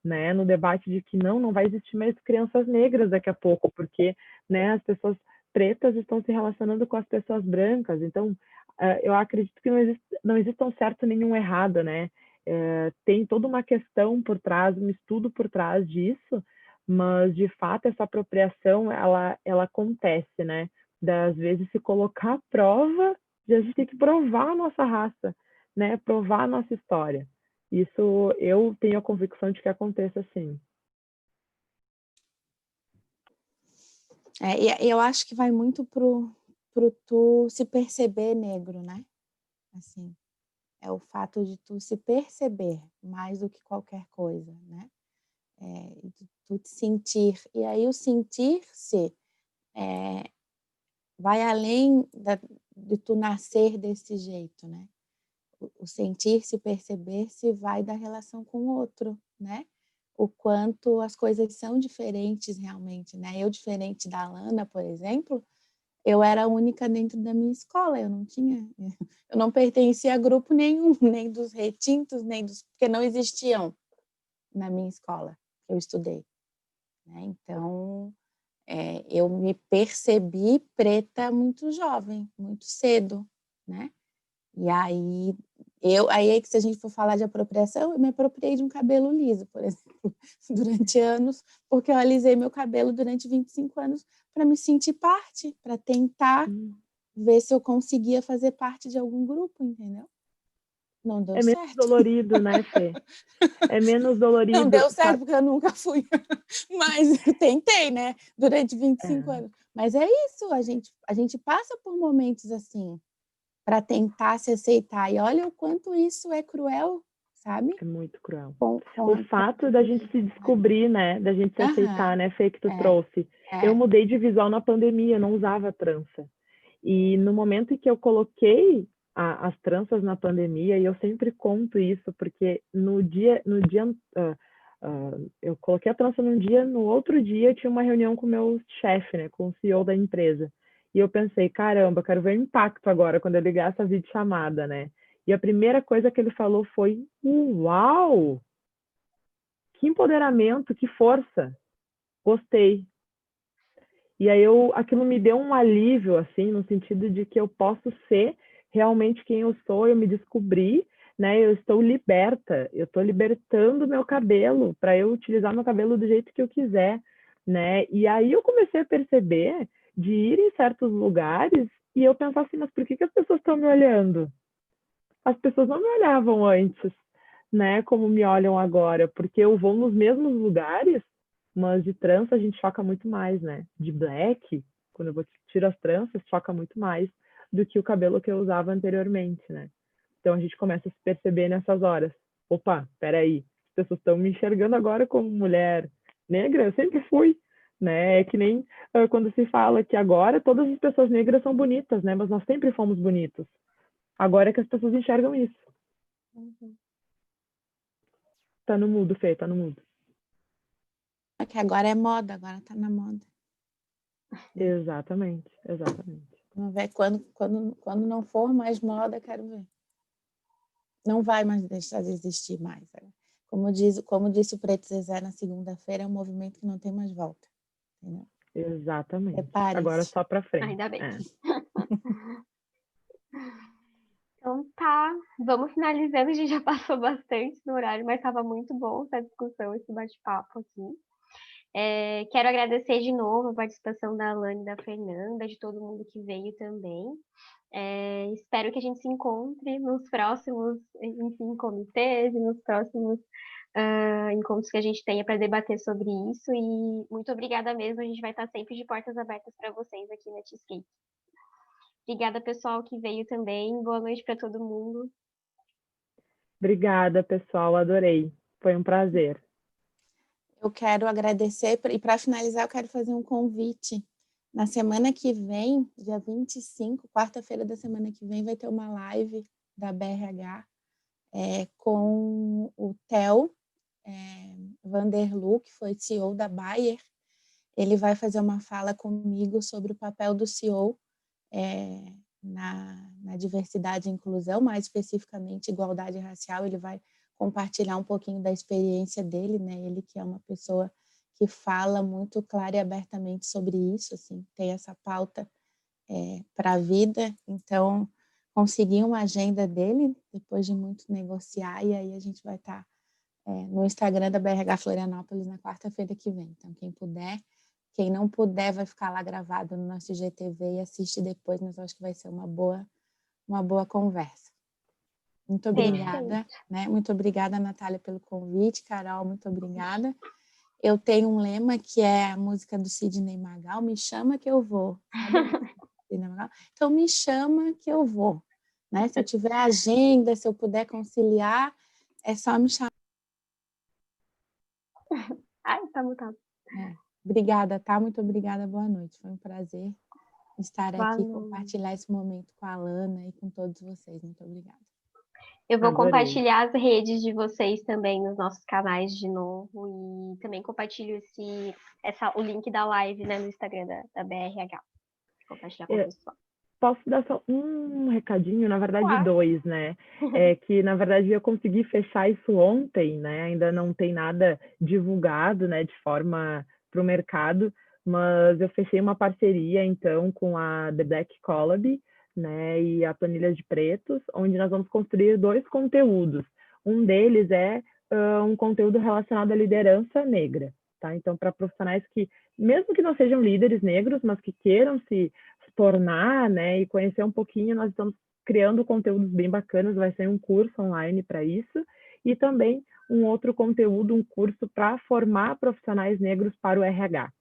né? No debate de que não vai existir mais crianças negras daqui a pouco, porque, né, as pessoas pretas estão se relacionando com as pessoas brancas. Então, eu acredito que não existe um certo nenhum errado, né? Tem toda uma questão por trás, um estudo por trás disso, mas de fato essa apropriação ela acontece, né? Das vezes se colocar à prova, de a gente tem que provar a nossa raça, né? Provar a nossa história. Isso eu tenho a convicção de que aconteça sim. e eu acho que vai muito pro tu se perceber negro, né? Assim, é o fato de tu se perceber mais do que qualquer coisa, né? De tu te sentir. E aí o sentir-se vai além de tu nascer desse jeito, né? O sentir-se, perceber-se vai da relação com o outro, né? o quanto as coisas são diferentes realmente, né? Eu, diferente da Alana, por exemplo, eu era a única dentro da minha escola, eu não pertencia a grupo nenhum, nem dos retintos, porque não existiam na minha escola que eu estudei, né? Então, eu me percebi preta muito jovem, muito cedo, né? E aí, se a gente for falar de apropriação, eu me apropriei de um cabelo liso, por exemplo, durante anos, porque eu alisei meu cabelo durante 25 anos para me sentir parte, para tentar ver se eu conseguia fazer parte de algum grupo, entendeu? Não deu É menos certo. dolorido, né, Fê? É menos dolorido. Não deu certo, Sabe? porque eu nunca fui. Mas eu tentei, né? Durante 25 anos. Mas é isso, a gente passa por momentos assim, para tentar se aceitar. E olha o quanto isso é cruel, sabe? É muito cruel. Com O fato da gente se descobrir, né? Da gente se aceitar, né, Fê, que tu trouxe. Eu mudei de visual na pandemia, eu não usava trança. E no momento em que eu coloquei as tranças na pandemia, e eu sempre conto isso, porque eu coloquei a trança num dia, no outro dia eu tinha uma reunião com o meu chefe, né, com o CEO da empresa. E eu pensei, caramba, eu quero ver o impacto agora quando eu ligar essa videochamada, né? E a primeira coisa que ele falou foi: uau! Que empoderamento, que força! Gostei. E aí aquilo me deu um alívio, assim, no sentido de que eu posso ser realmente quem eu sou, eu me descobri, né? Eu estou liberta, eu estou libertando meu cabelo para eu utilizar meu cabelo do jeito que eu quiser, né? E aí eu comecei a perceber de ir em certos lugares e eu pensar assim, mas por que as pessoas estão me olhando? As pessoas não me olhavam antes, né? Como me olham agora, porque eu vou nos mesmos lugares, mas de trança a gente choca muito mais, né? De black, quando eu tiro as tranças, choca muito mais do que o cabelo que eu usava anteriormente, né? Então a gente começa a se perceber nessas horas. Opa, peraí, as pessoas estão me enxergando agora como mulher negra, eu sempre fui, né? É que nem quando se fala que agora todas as pessoas negras são bonitas, né? Mas nós sempre fomos bonitos. Agora é que as pessoas enxergam isso. Tá no mudo, Fê, tá no mudo. É que agora é moda, agora tá na moda. Exatamente, exatamente. Vamos ver quando não for mais moda, quero ver. Não vai mais deixar de existir mais. Como disse o Preto Zezé na segunda-feira, é um movimento que não tem mais volta. Entendeu? Exatamente. Agora Prepare-se. só pra frente. Ainda bem. Então tá, vamos finalizando, a gente já passou bastante no horário, mas estava muito bom essa discussão, esse bate-papo aqui. Quero agradecer de novo a participação da Alane e da Fernanda, de todo mundo que veio também. Espero que a gente se encontre nos próximos, enfim, comitês e nos próximos encontros que a gente tenha para debater sobre isso. E muito obrigada mesmo, a gente vai estar sempre de portas abertas para vocês aqui na Cheesecake. Obrigada, pessoal, que veio também. Boa noite para todo mundo. Obrigada, pessoal, adorei. Foi um prazer. Eu quero agradecer, e para finalizar, eu quero fazer um convite. Na semana que vem, dia 25, quarta-feira da semana que vem, vai ter uma live da BRH com o Theo Vanderlu, que foi CEO da Bayer. Ele vai fazer uma fala comigo sobre o papel do CEO na diversidade e inclusão, mais especificamente igualdade racial. Ele vai compartilhar um pouquinho da experiência dele, né? Ele que é uma pessoa que fala muito clara e abertamente sobre isso, assim, tem essa pauta para a vida. Então, consegui uma agenda dele depois de muito negociar, e aí a gente vai estar no Instagram da BRH Florianópolis na quarta-feira que vem. Então, quem puder, quem não puder, vai ficar lá gravado no nosso IGTV e assiste depois, mas eu acho que vai ser uma boa conversa. Muito obrigada, né? Muito obrigada, Natália, pelo convite. Carol, muito obrigada. Eu tenho um lema que é a música do Sidney Magal, Me Chama Que Eu Vou. Então, me chama que eu vou. Né? Se eu tiver agenda, se eu puder conciliar, é só me chamar. Ai, tá mutado. Obrigada, tá? Muito obrigada, boa noite. Foi um prazer estar aqui, compartilhar esse momento com a Alana e com todos vocês. Muito obrigada. Eu vou Adorei. compartilhar as redes de vocês também nos nossos canais de novo e também compartilho o link da live, né, no Instagram da BRH. Compartilhar com o pessoal. Posso dar só um recadinho, na verdade Claro. dois, né? É que, na verdade, eu consegui fechar isso ontem, né? Ainda não tem nada divulgado, né, de forma para o mercado, mas eu fechei uma parceria, então, com a The Black Collab, né, e a Planilha de Pretos, onde nós vamos construir dois conteúdos. Um deles é um conteúdo relacionado à liderança negra, tá? Então, para profissionais que, mesmo que não sejam líderes negros, mas que queiram se tornar, né, e conhecer um pouquinho, nós estamos criando conteúdos bem bacanas, vai ser um curso online para isso, e também um outro conteúdo, um curso para formar profissionais negros para o RH.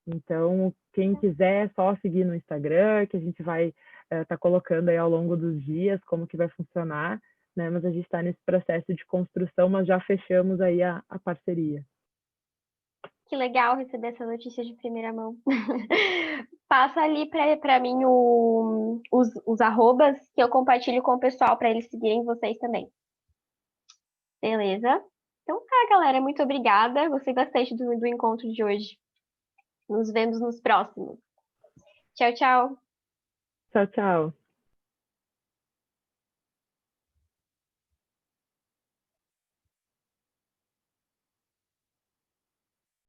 Então, quem quiser, é só seguir no Instagram, que a gente vai estar colocando aí ao longo dos dias como que vai funcionar, né? Mas a gente está nesse processo de construção, mas já fechamos aí a parceria. Que legal receber essa notícia de primeira mão. Passa ali para mim os arrobas que eu compartilho com o pessoal para eles seguirem vocês também. Beleza? Então tá, galera. Muito obrigada. Gostei bastante do encontro de hoje. Nos vemos nos próximos. Tchau, tchau. Tchau, tchau.